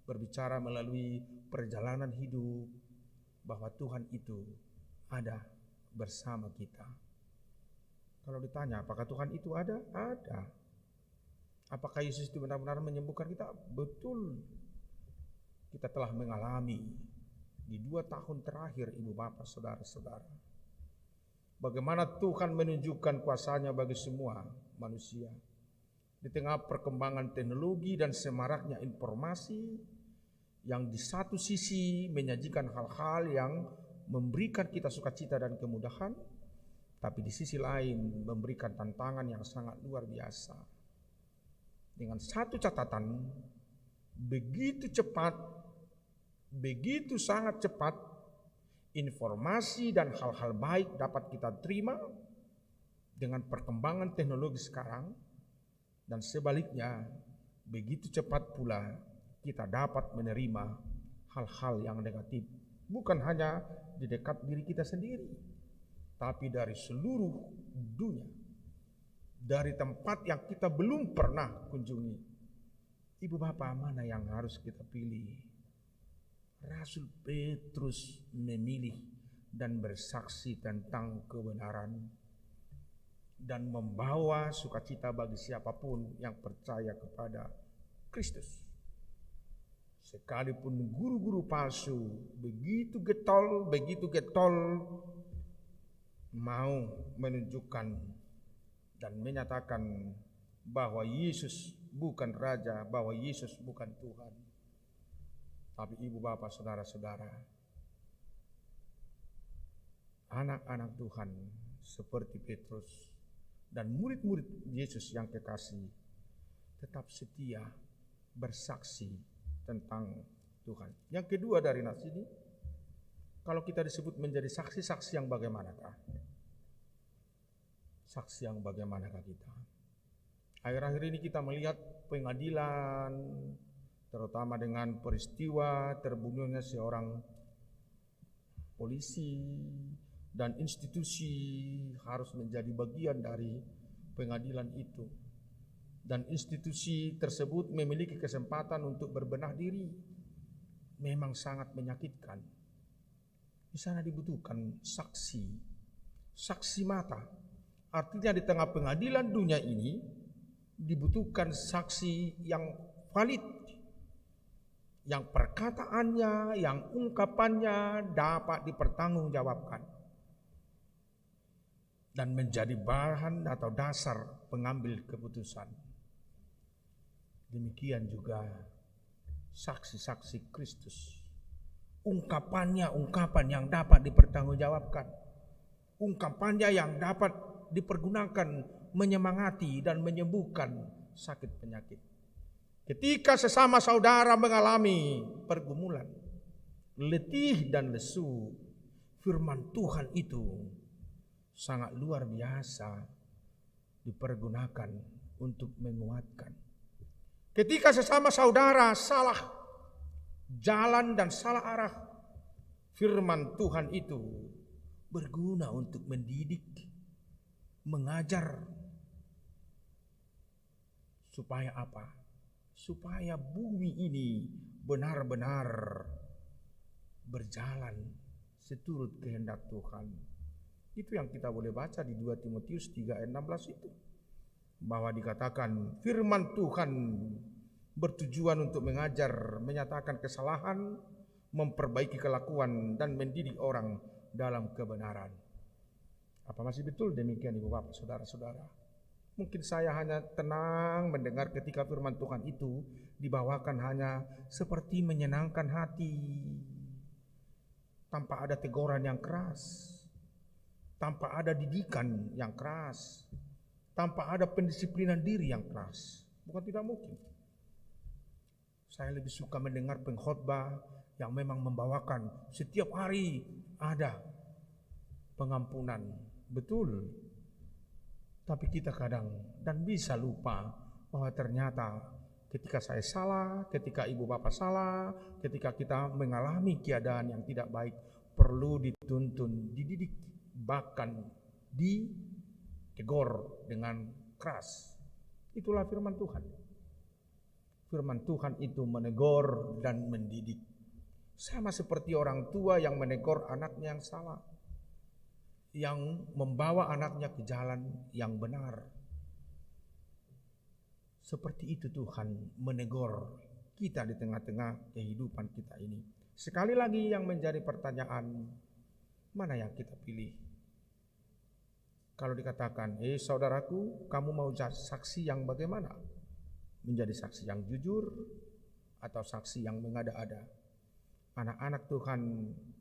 berbicara melalui perjalanan hidup, bahwa Tuhan itu ada bersama kita. Kalau ditanya apakah Tuhan itu ada? Ada. Apakah Yesus itu benar-benar menyembuhkan kita? Betul. Kita telah mengalami di 2 tahun terakhir, ibu bapak, saudara-saudara, bagaimana Tuhan menunjukkan kuasanya bagi semua manusia. Di tengah perkembangan teknologi dan semaraknya informasi yang di satu sisi menyajikan hal-hal yang memberikan kita sukacita dan kemudahan, tapi di sisi lain memberikan tantangan yang sangat luar biasa. Dengan satu catatan, begitu cepat, begitu sangat cepat informasi dan hal-hal baik dapat kita terima dengan perkembangan teknologi sekarang, dan sebaliknya begitu cepat pula kita dapat menerima hal-hal yang negatif, bukan hanya di dekat diri kita sendiri, tapi dari seluruh dunia, dari tempat yang kita belum pernah kunjungi. Ibu bapak, mana yang harus kita pilih? Rasul Petrus memilih dan bersaksi tentang kebenaran dan membawa sukacita bagi siapapun yang percaya kepada Kristus. Sekalipun guru-guru palsu begitu getol mau menunjukkan dan menyatakan bahwa Yesus bukan Raja, bahwa Yesus bukan Tuhan. Tapi ibu bapak, saudara-saudara, anak-anak Tuhan seperti Petrus dan murid-murid Yesus yang kekasih tetap setia bersaksi tentang Tuhan. Yang kedua dari nas ini, kalau kita disebut menjadi saksi-saksi yang bagaimanakah? Saksi yang bagaimanakah kita? Akhir-akhir ini kita melihat pengadilan, terutama dengan peristiwa terbunuhnya seorang polisi, dan institusi harus menjadi bagian dari pengadilan itu. Dan institusi tersebut memiliki kesempatan untuk berbenah diri. Memang sangat menyakitkan. Di sana dibutuhkan saksi, saksi mata. Artinya di tengah pengadilan dunia ini dibutuhkan saksi yang valid, yang perkataannya, yang ungkapannya dapat dipertanggungjawabkan dan menjadi bahan atau dasar pengambil keputusan. Demikian juga saksi-saksi Kristus. Ungkapannya ungkapan yang dapat dipertanggungjawabkan. Ungkapannya yang dapat dipergunakan menyemangati dan menyembuhkan sakit penyakit. Ketika sesama saudara mengalami pergumulan, letih dan lesu, firman Tuhan itu sangat luar biasa dipergunakan untuk menguatkan. Ketika sesama saudara salah jalan dan salah arah, firman Tuhan itu berguna untuk mendidik, mengajar, supaya apa? supaya bumi ini benar-benar berjalan seturut kehendak Tuhan. Itu yang kita boleh baca di 2 Timotius 3 ayat 16 itu. Bahwa dikatakan firman Tuhan bertujuan untuk mengajar, menyatakan kesalahan, memperbaiki kelakuan, dan mendidik orang dalam kebenaran. Apa masih betul demikian Ibu Bapak Saudara-saudara? Mungkin saya hanya tenang mendengar ketika firman Tuhan itu dibawakan hanya seperti menyenangkan hati, tanpa ada teguran yang keras, tanpa ada didikan yang keras, tanpa ada pendisiplinan diri yang keras. Bukan tidak mungkin. Saya lebih suka mendengar pengkhotbah yang memang membawakan setiap hari ada pengampunan. Betul. Tapi kita kadang dan bisa lupa bahwa ternyata ketika saya salah, ketika ibu bapak salah, ketika kita mengalami keadaan yang tidak baik, perlu dituntun, dididik, bahkan ditegur dengan keras. Itulah firman Tuhan. Firman Tuhan itu menegur dan mendidik. Sama seperti orang tua yang menegur anaknya yang salah, yang membawa anaknya ke jalan yang benar. Seperti itu Tuhan menegur kita di tengah-tengah kehidupan kita ini. Sekali lagi yang menjadi pertanyaan, mana yang kita pilih? Kalau dikatakan, saudaraku, kamu mau saksi yang bagaimana? Menjadi saksi yang jujur atau saksi yang mengada-ada? Anak-anak Tuhan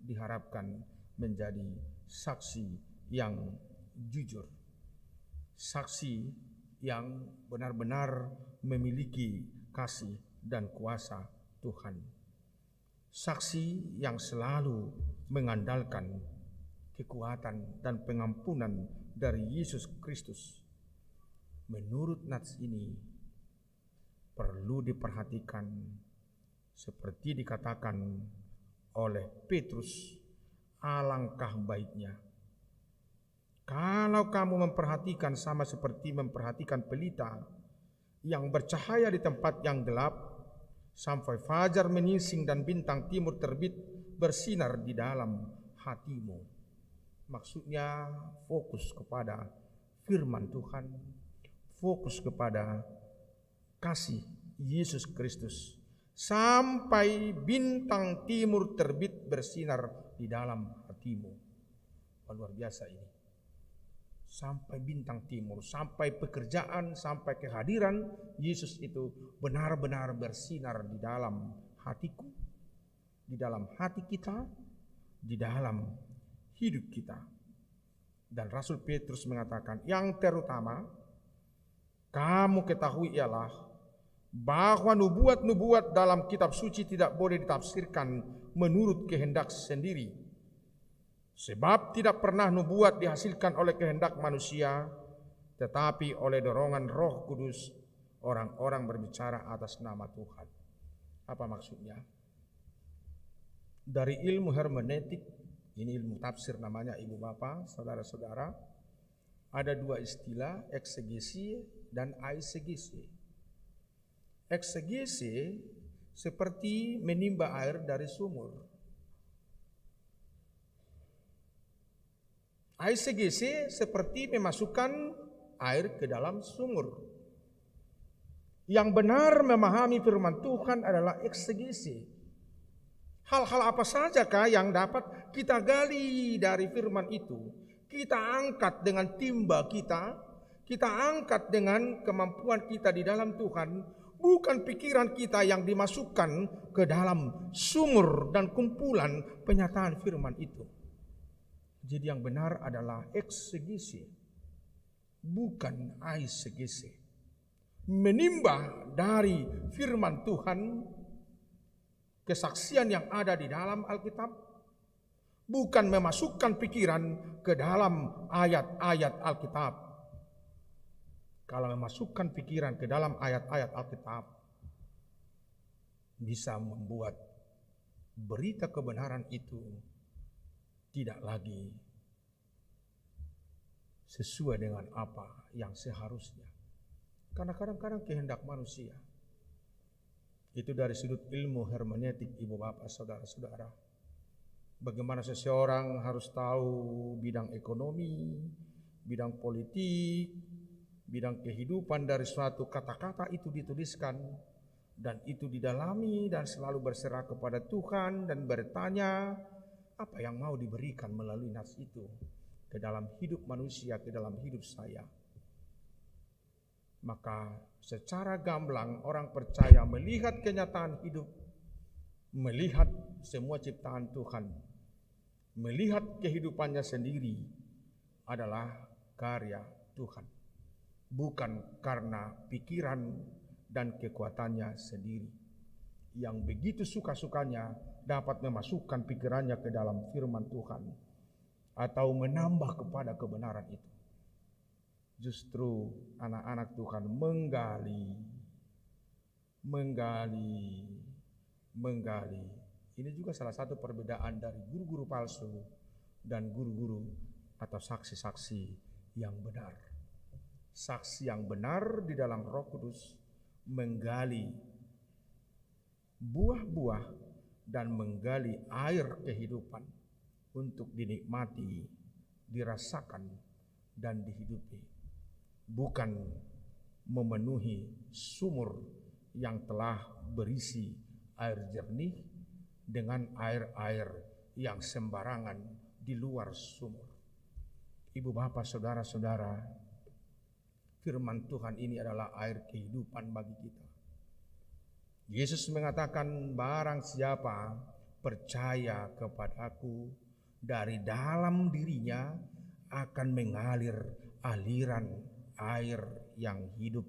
diharapkan menjadi saksi yang jujur, saksi yang benar-benar memiliki kasih dan kuasa Tuhan, saksi yang selalu mengandalkan kekuatan dan pengampunan dari Yesus Kristus. Menurut nats ini perlu diperhatikan seperti dikatakan oleh Petrus, alangkah baiknya kalau kamu memperhatikan sama seperti memperhatikan pelita yang bercahaya di tempat yang gelap sampai fajar menyingsing dan bintang timur terbit bersinar di dalam hatimu. Maksudnya fokus kepada firman Tuhan, fokus kepada kasih Yesus Kristus sampai bintang timur terbit bersinar di dalam hatimu. Luar biasa ini. Sampai bintang timur, sampai pekerjaan, sampai kehadiran Yesus itu benar-benar bersinar di dalam hatiku, di dalam hati kita, di dalam hidup kita. Dan Rasul Petrus mengatakan, yang terutama kamu ketahui ialah bahwa nubuat-nubuat dalam kitab suci tidak boleh ditafsirkan menurut kehendak sendiri. Sebab tidak pernah nubuat dihasilkan oleh kehendak manusia, tetapi oleh dorongan Roh Kudus orang-orang berbicara atas nama Tuhan. Apa maksudnya? Dari ilmu hermeneutik, ini ilmu tafsir namanya ibu bapak, saudara-saudara, ada dua istilah, eksegesi dan aisegesi. Eksegesi seperti menimba air dari sumur. Aisegesi seperti memasukkan air ke dalam sumur. Yang benar memahami firman Tuhan adalah eksegesi. Hal-hal apa sajakah yang dapat kita gali dari firman itu? Kita angkat dengan timba kita angkat dengan kemampuan kita di dalam Tuhan. Bukan pikiran kita yang dimasukkan ke dalam sumur dan kumpulan penyataan firman itu. Jadi yang benar adalah eksegesi, bukan aisegesi. Menimba dari firman Tuhan, kesaksian yang ada di dalam Alkitab, bukan memasukkan pikiran ke dalam ayat-ayat Alkitab. Kalau memasukkan pikiran ke dalam ayat-ayat Alkitab, bisa membuat berita kebenaran itu tidak lagi sesuai dengan apa yang seharusnya. Karena kadang-kadang kehendak manusia Itu dari sudut ilmu hermeneutik, Ibu Bapak Saudara-saudara. Bagaimana seseorang harus tahu bidang ekonomi, bidang politik, bidang kehidupan dari suatu kata-kata itu dituliskan dan itu didalami dan selalu berserah kepada Tuhan dan bertanya apa yang mau diberikan melalui nas itu ke dalam hidup manusia, ke dalam hidup saya. Maka secara gamblang orang percaya melihat kenyataan hidup, melihat semua ciptaan Tuhan, melihat kehidupannya sendiri adalah karya Tuhan, bukan karena pikiran dan kekuatannya sendiri yang begitu suka-sukanya dapat memasukkan pikirannya ke dalam firman Tuhan atau menambah kepada kebenaran itu. Justru anak-anak Tuhan menggali. Ini juga salah satu perbedaan dari guru-guru palsu dan guru-guru atau saksi-saksi yang benar. Saksi yang benar di dalam Roh Kudus menggali buah-buah dan menggali air kehidupan untuk dinikmati, dirasakan, dan dihidupi. Bukan memenuhi sumur yang telah berisi air jernih dengan air-air yang sembarangan di luar sumur. Ibu bapak saudara-saudara, firman Tuhan ini adalah air kehidupan bagi kita. Yesus mengatakan, barang siapa percaya kepadaku, dari dalam dirinya akan mengalir aliran air yang hidup.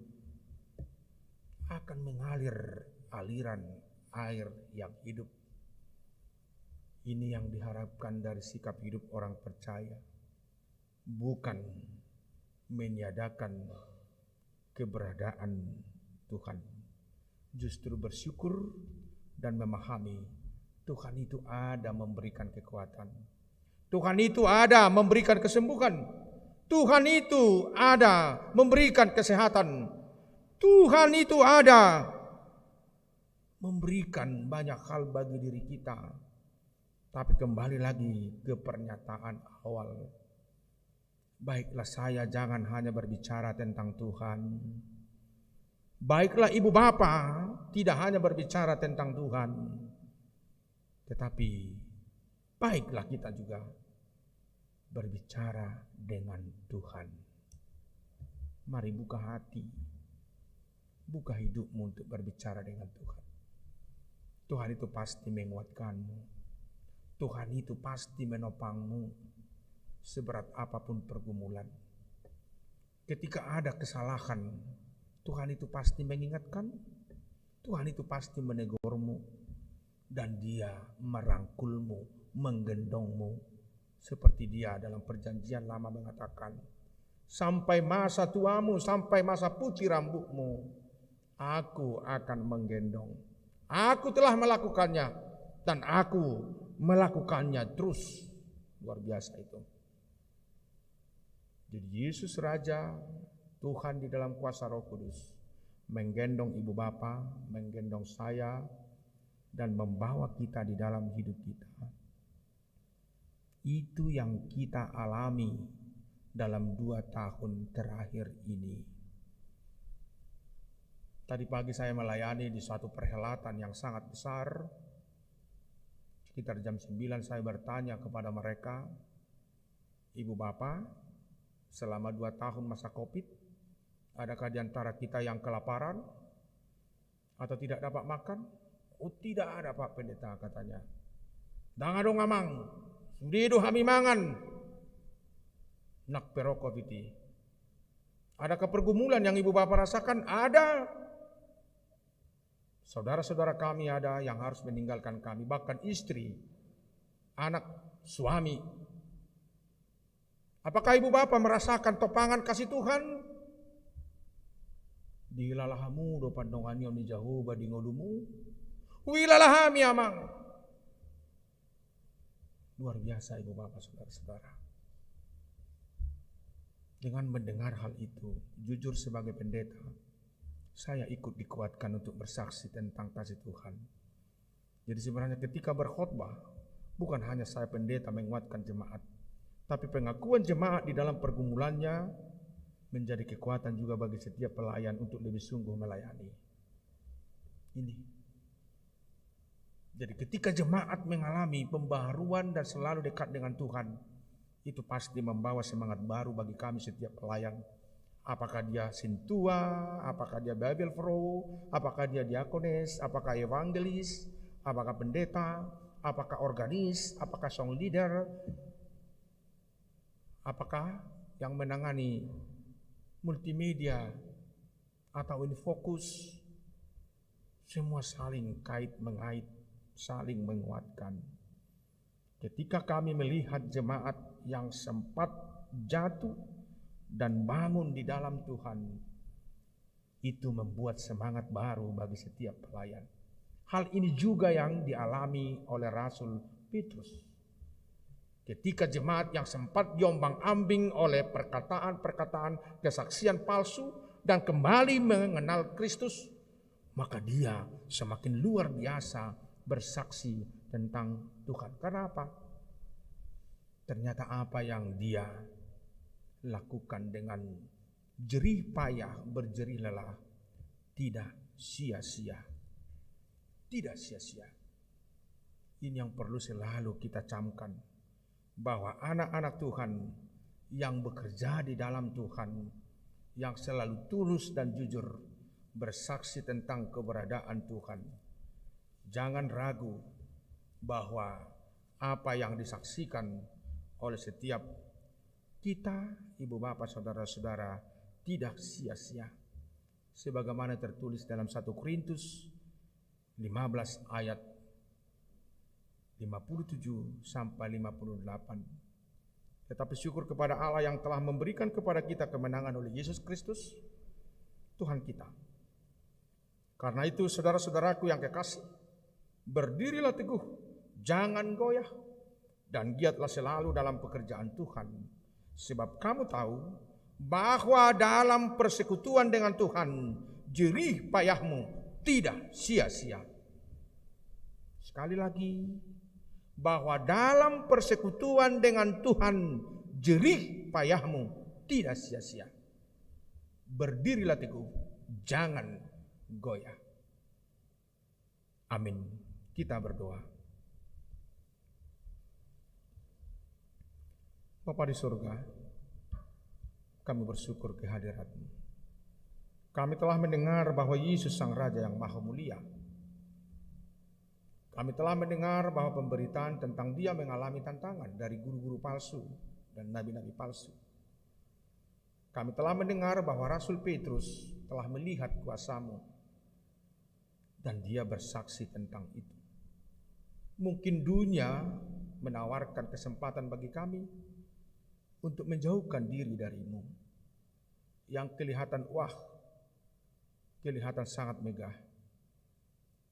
Akan mengalir aliran air yang hidup. Ini yang diharapkan dari sikap hidup orang percaya. Bukan meniadakan keberadaan Tuhan. Justru bersyukur dan memahami Tuhan itu ada memberikan kekuatan. Tuhan itu ada memberikan kesembuhan. Tuhan itu ada memberikan kesehatan. Tuhan itu ada memberikan banyak hal bagi diri kita. Tapi kembali lagi ke pernyataan awal. Baiklah saya jangan hanya berbicara tentang Tuhan. Baiklah ibu bapa tidak hanya berbicara tentang Tuhan. Tetapi baiklah kita juga berbicara dengan Tuhan. Mari buka hati, buka hidupmu untuk berbicara dengan Tuhan. Tuhan itu pasti menguatkanmu. Tuhan itu pasti menopangmu seberat apapun pergumulan. Ketika ada kesalahan, Tuhan itu pasti mengingatkan. Tuhan itu pasti menegurmu. Dan dia merangkulmu, menggendongmu. Seperti dia dalam perjanjian lama mengatakan, sampai masa tuamu, sampai masa putih rambutmu, aku akan menggendong. Aku telah melakukannya dan aku melakukannya terus. Luar biasa itu. Jadi Yesus Raja, Tuhan di dalam kuasa Roh Kudus, menggendong ibu bapa, menggendong saya, dan membawa kita di dalam hidup kita. Itu yang kita alami dalam 2 tahun terakhir ini. Tadi pagi saya melayani di suatu perhelatan yang sangat besar. Sekitar jam 9 saya bertanya kepada mereka, ibu bapak, selama 2 tahun masa COVID, adakah di antara kita yang kelaparan atau tidak dapat makan? Oh tidak ada Pak Pendeta, katanya. Dangadong amang, sudido kami mangan. Nak perokok itu. Adakah pergumulan yang ibu bapak rasakan? Ada. Saudara-saudara kami ada yang harus meninggalkan kami, bahkan istri, anak, suami. Apakah ibu bapak merasakan topangan kasih Tuhan? Dilalahamu do pandongannya ni Jehovah di ngodumu. Wilalahami amang. Luar biasa ibu bapak saudara-saudara. Dengan mendengar hal itu, jujur sebagai pendeta, saya ikut dikuatkan untuk bersaksi tentang kasih Tuhan. Jadi sebenarnya ketika berkhotbah, bukan hanya saya pendeta menguatkan jemaat, tapi pengakuan jemaat di dalam pergumulannya menjadi kekuatan juga bagi setiap pelayan untuk lebih sungguh melayani. Ini. Jadi ketika jemaat mengalami pembaharuan dan selalu dekat dengan Tuhan, itu pasti membawa semangat baru bagi kami setiap pelayan. Apakah dia sintua, apakah dia Bible Pro, apakah dia diakonis, apakah evangelis, apakah pendeta, apakah organis, apakah song leader, apakah yang menangani multimedia atau infokus, semua saling kait mengait, saling menguatkan. Ketika kami melihat jemaat yang sempat jatuh dan bangun di dalam Tuhan, itu membuat semangat baru bagi setiap pelayan. Hal ini juga yang dialami oleh Rasul Petrus. Ketika jemaat yang sempat diombang-ambing oleh perkataan-perkataan kesaksian palsu dan kembali mengenal Kristus, maka dia semakin luar biasa bersaksi tentang Tuhan. Karena apa? Ternyata apa yang dia lakukan dengan jerih payah, berjerih lelah, tidak sia-sia. Tidak sia-sia. Ini yang perlu selalu kita camkan, bahwa anak-anak Tuhan yang bekerja di dalam Tuhan, yang selalu tulus dan jujur bersaksi tentang keberadaan Tuhan, jangan ragu bahwa apa yang disaksikan oleh setiap kita, ibu bapak, saudara-saudara, tidak sia-sia. Sebagaimana tertulis dalam 1 Korintus 15 ayat 57 sampai 58. Tetapi syukur kepada Allah yang telah memberikan kepada kita kemenangan oleh Yesus Kristus, Tuhan kita. Karena itu saudara-saudaraku yang kekasih, berdirilah teguh, jangan goyah, dan giatlah selalu dalam pekerjaan Tuhan. Sebab kamu tahu bahwa dalam persekutuan dengan Tuhan, jerih payahmu tidak sia-sia. Sekali lagi, bahwa dalam persekutuan dengan Tuhan, jerih payahmu tidak sia-sia. Berdirilah teguh, jangan goyah. Amin. Kita berdoa. Bapa di surga, kami bersyukur kehadirat-Mu. Kami telah mendengar bahwa Yesus Sang Raja yang Maha Mulia. Kami telah mendengar bahwa pemberitaan tentang Dia mengalami tantangan dari guru-guru palsu dan nabi-nabi palsu. Kami telah mendengar bahwa Rasul Petrus telah melihat kuasa-Mu dan dia bersaksi tentang itu. Mungkin dunia menawarkan kesempatan bagi kami untuk menjauhkan diri dari-Mu, yang kelihatan kelihatan sangat megah.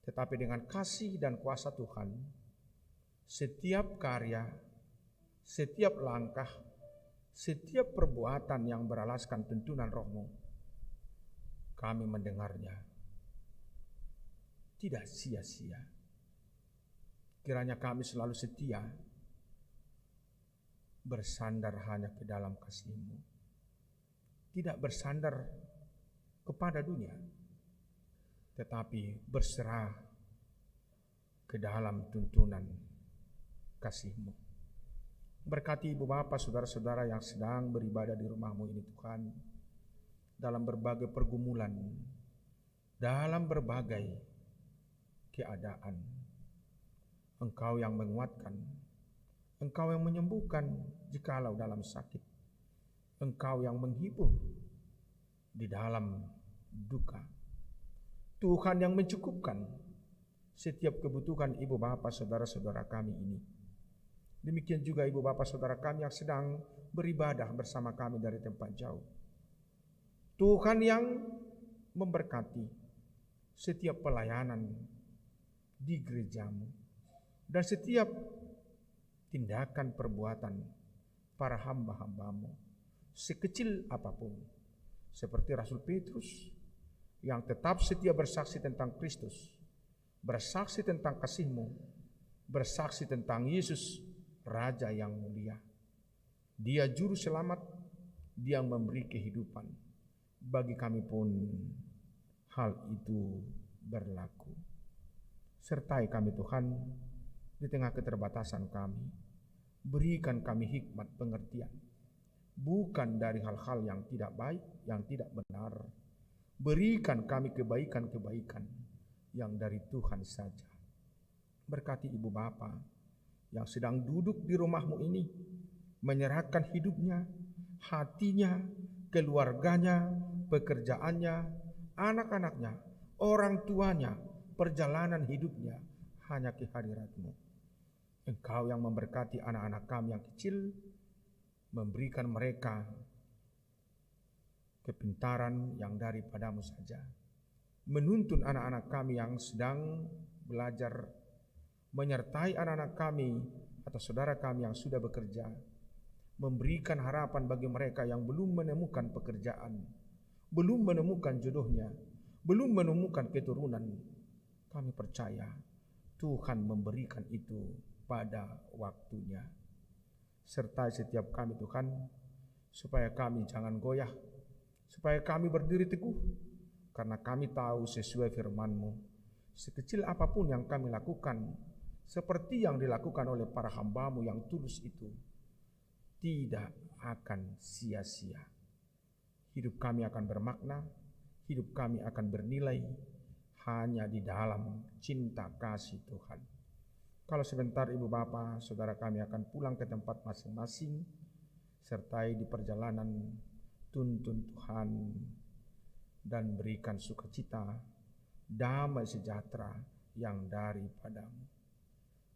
Tetapi dengan kasih dan kuasa Tuhan, setiap karya, setiap langkah, setiap perbuatan yang beralaskan tuntunan Roh-Mu, kami mendengarnya tidak sia-sia. Kiranya kami selalu setia, bersandar hanya ke dalam kasih-Mu, tidak bersandar kepada dunia, tetapi berserah ke dalam tuntunan kasih-Mu. Berkati ibu bapak, saudara-saudara yang sedang beribadah di rumah-Mu ini Tuhan, dalam berbagai pergumulan, dalam berbagai keadaan. Engkau yang menguatkan, Engkau yang menyembuhkan jikalau dalam sakit, Engkau yang menghibur di dalam duka. Tuhan yang mencukupkan setiap kebutuhan ibu bapak saudara-saudara kami ini. Demikian juga ibu bapak saudara kami yang sedang beribadah bersama kami dari tempat jauh. Tuhan yang memberkati setiap pelayanan di gereja-Mu dan setiap tindakan perbuatan para hamba-hamba-Mu, sekecil apapun, seperti Rasul Petrus yang tetap setia bersaksi tentang Kristus, bersaksi tentang kasih-Mu, bersaksi tentang Yesus, Raja yang mulia. Dia juru selamat, Dia yang memberi kehidupan. Bagi kami pun hal itu berlaku. Sertai kami Tuhan di tengah keterbatasan kami. Berikan kami hikmat pengertian, bukan dari hal-hal yang tidak baik, yang tidak benar. Berikan kami kebaikan-kebaikan yang dari Tuhan saja. Berkati ibu bapa yang sedang duduk di rumah-Mu ini, menyerahkan hidupnya, hatinya, keluarganya, pekerjaannya, anak-anaknya, orang tuanya, perjalanan hidupnya hanya ke hadirat-Mu. Engkau yang memberkati anak-anak kami yang kecil, memberikan mereka kepintaran yang daripada-Mu saja. Menuntun anak-anak kami yang sedang belajar, menyertai anak-anak kami atau saudara kami yang sudah bekerja, memberikan harapan bagi mereka yang belum menemukan pekerjaan, belum menemukan jodohnya, belum menemukan keturunan. Kami percaya Tuhan memberikan itu pada waktunya. Sertai setiap kami Tuhan, supaya kami jangan goyah, supaya kami berdiri teguh, karena kami tahu sesuai firman-Mu, sekecil apapun yang kami lakukan, seperti yang dilakukan oleh para hamba-Mu yang tulus itu, tidak akan sia-sia. Hidup kami akan bermakna, hidup kami akan bernilai hanya di dalam cinta kasih Tuhan. Kalau sebentar ibu bapa, saudara kami akan pulang ke tempat masing-masing, sertai di perjalanan, tuntun Tuhan dan berikan sukacita, damai sejahtera yang daripada-Mu.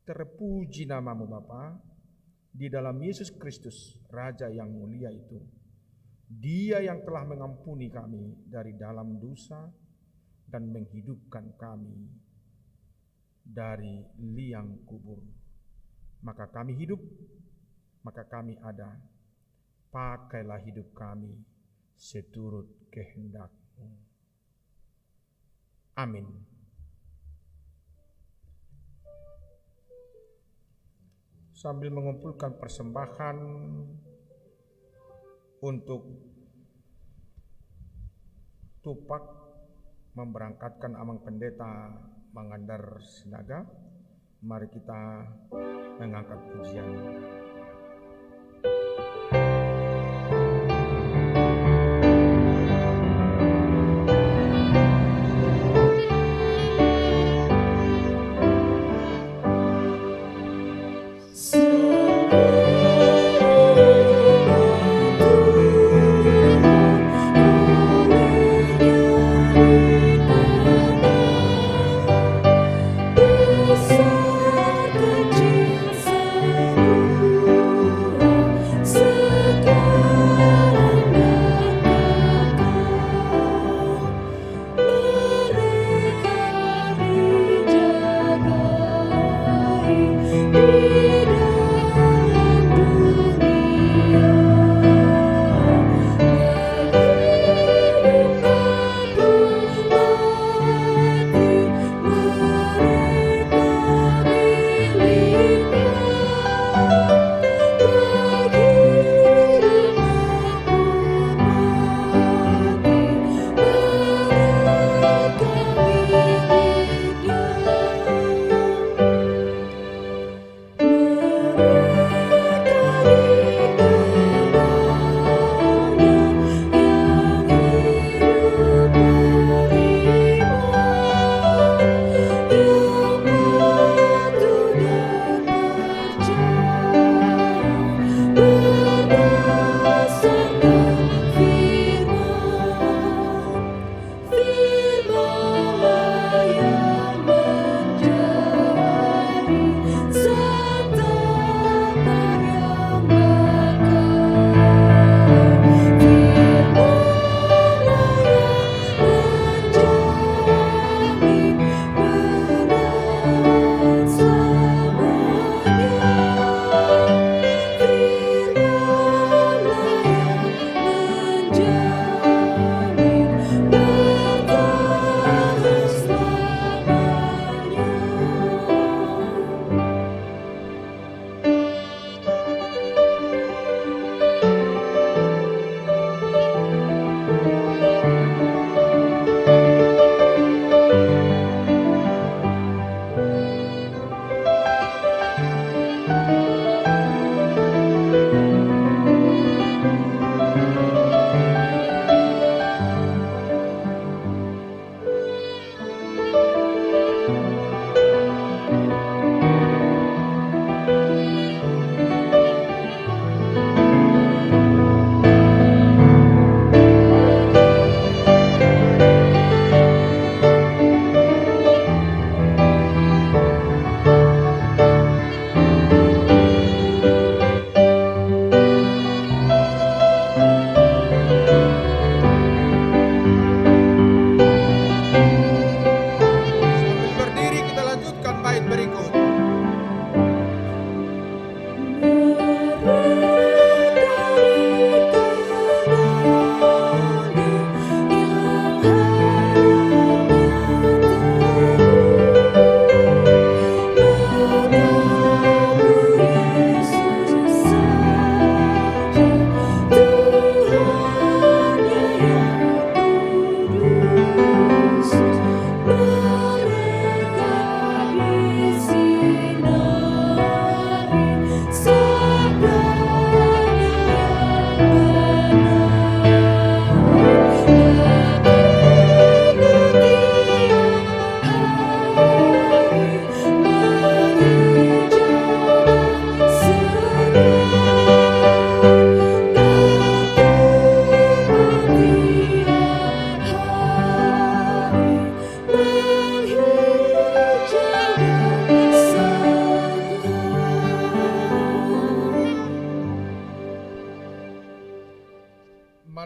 Terpuji nama-Mu Bapa, di dalam Yesus Kristus, Raja yang mulia itu. Dia yang telah mengampuni kami dari dalam dosa dan menghidupkan kami dari liang kubur. Maka kami hidup, maka kami ada. Pakailah hidup kami seturut kehendak-Mu. Amin. Sambil mengumpulkan persembahan untuk tupak memberangkatkan Amang Pendeta Mangandar Sinaga, mari kita mengangkat pujian. Besar kecil semua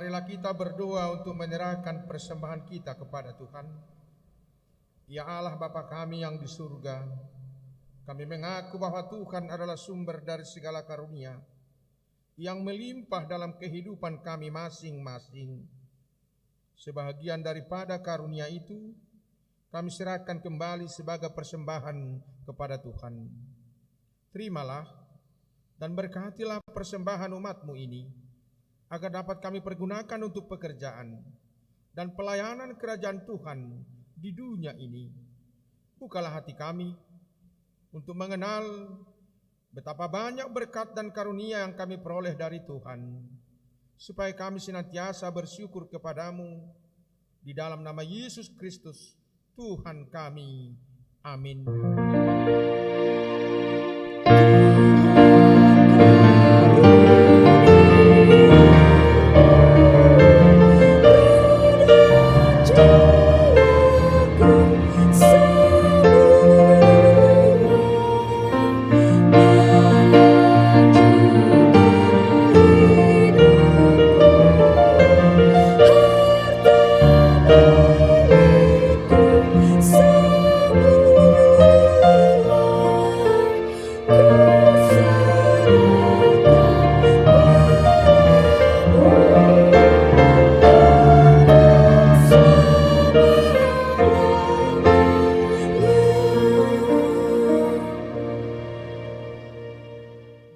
Marilah kita berdoa untuk menyerahkan persembahan kita kepada Tuhan. Ya Allah Bapa kami yang di surga, kami mengaku bahwa Tuhan adalah sumber dari segala karunia yang melimpah dalam kehidupan kami masing-masing. Sebahagian daripada karunia itu kami serahkan kembali sebagai persembahan kepada Tuhan. Terimalah dan berkatilah persembahan umat-Mu ini, agar dapat kami pergunakan untuk pekerjaan dan pelayanan kerajaan Tuhan di dunia ini. Bukalah hati kami untuk mengenal betapa banyak berkat dan karunia yang kami peroleh dari Tuhan, supaya kami senantiasa bersyukur kepadamu di dalam nama Yesus Kristus, Tuhan kami. Amin.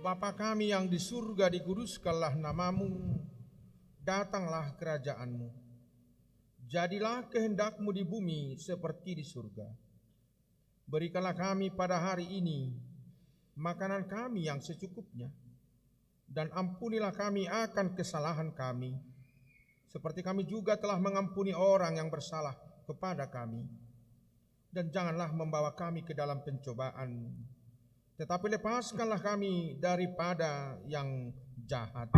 Bapa kami yang di surga, dikuduskanlah namamu, datanglah kerajaanmu. Jadilah kehendak-Mu di bumi seperti di surga. Berikanlah kami pada hari ini makanan kami yang secukupnya, dan ampunilah kami akan kesalahan kami, seperti kami juga telah mengampuni orang yang bersalah kepada kami. Dan janganlah membawa kami ke dalam pencobaan, tetapi lepaskanlah kami daripada yang jahat.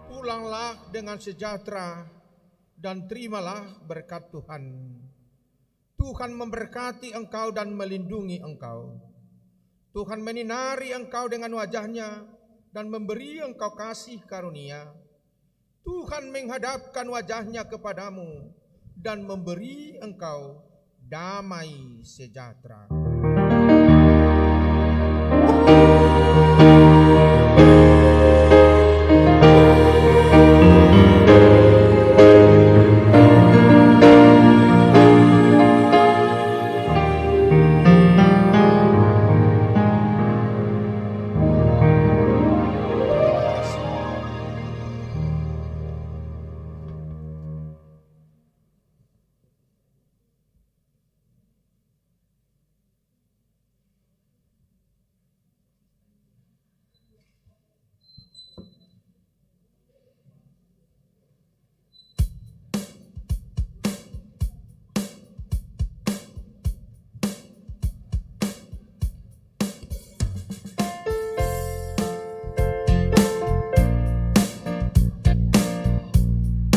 Pulanglah dengan sejahtera dan terimalah berkat Tuhan. Tuhan memberkati engkau dan melindungi engkau. Tuhan menyinari engkau dengan wajah-Nya dan memberi engkau kasih karunia. Tuhan menghadapkan wajah-Nya kepadamu dan memberi engkau damai sejahtera.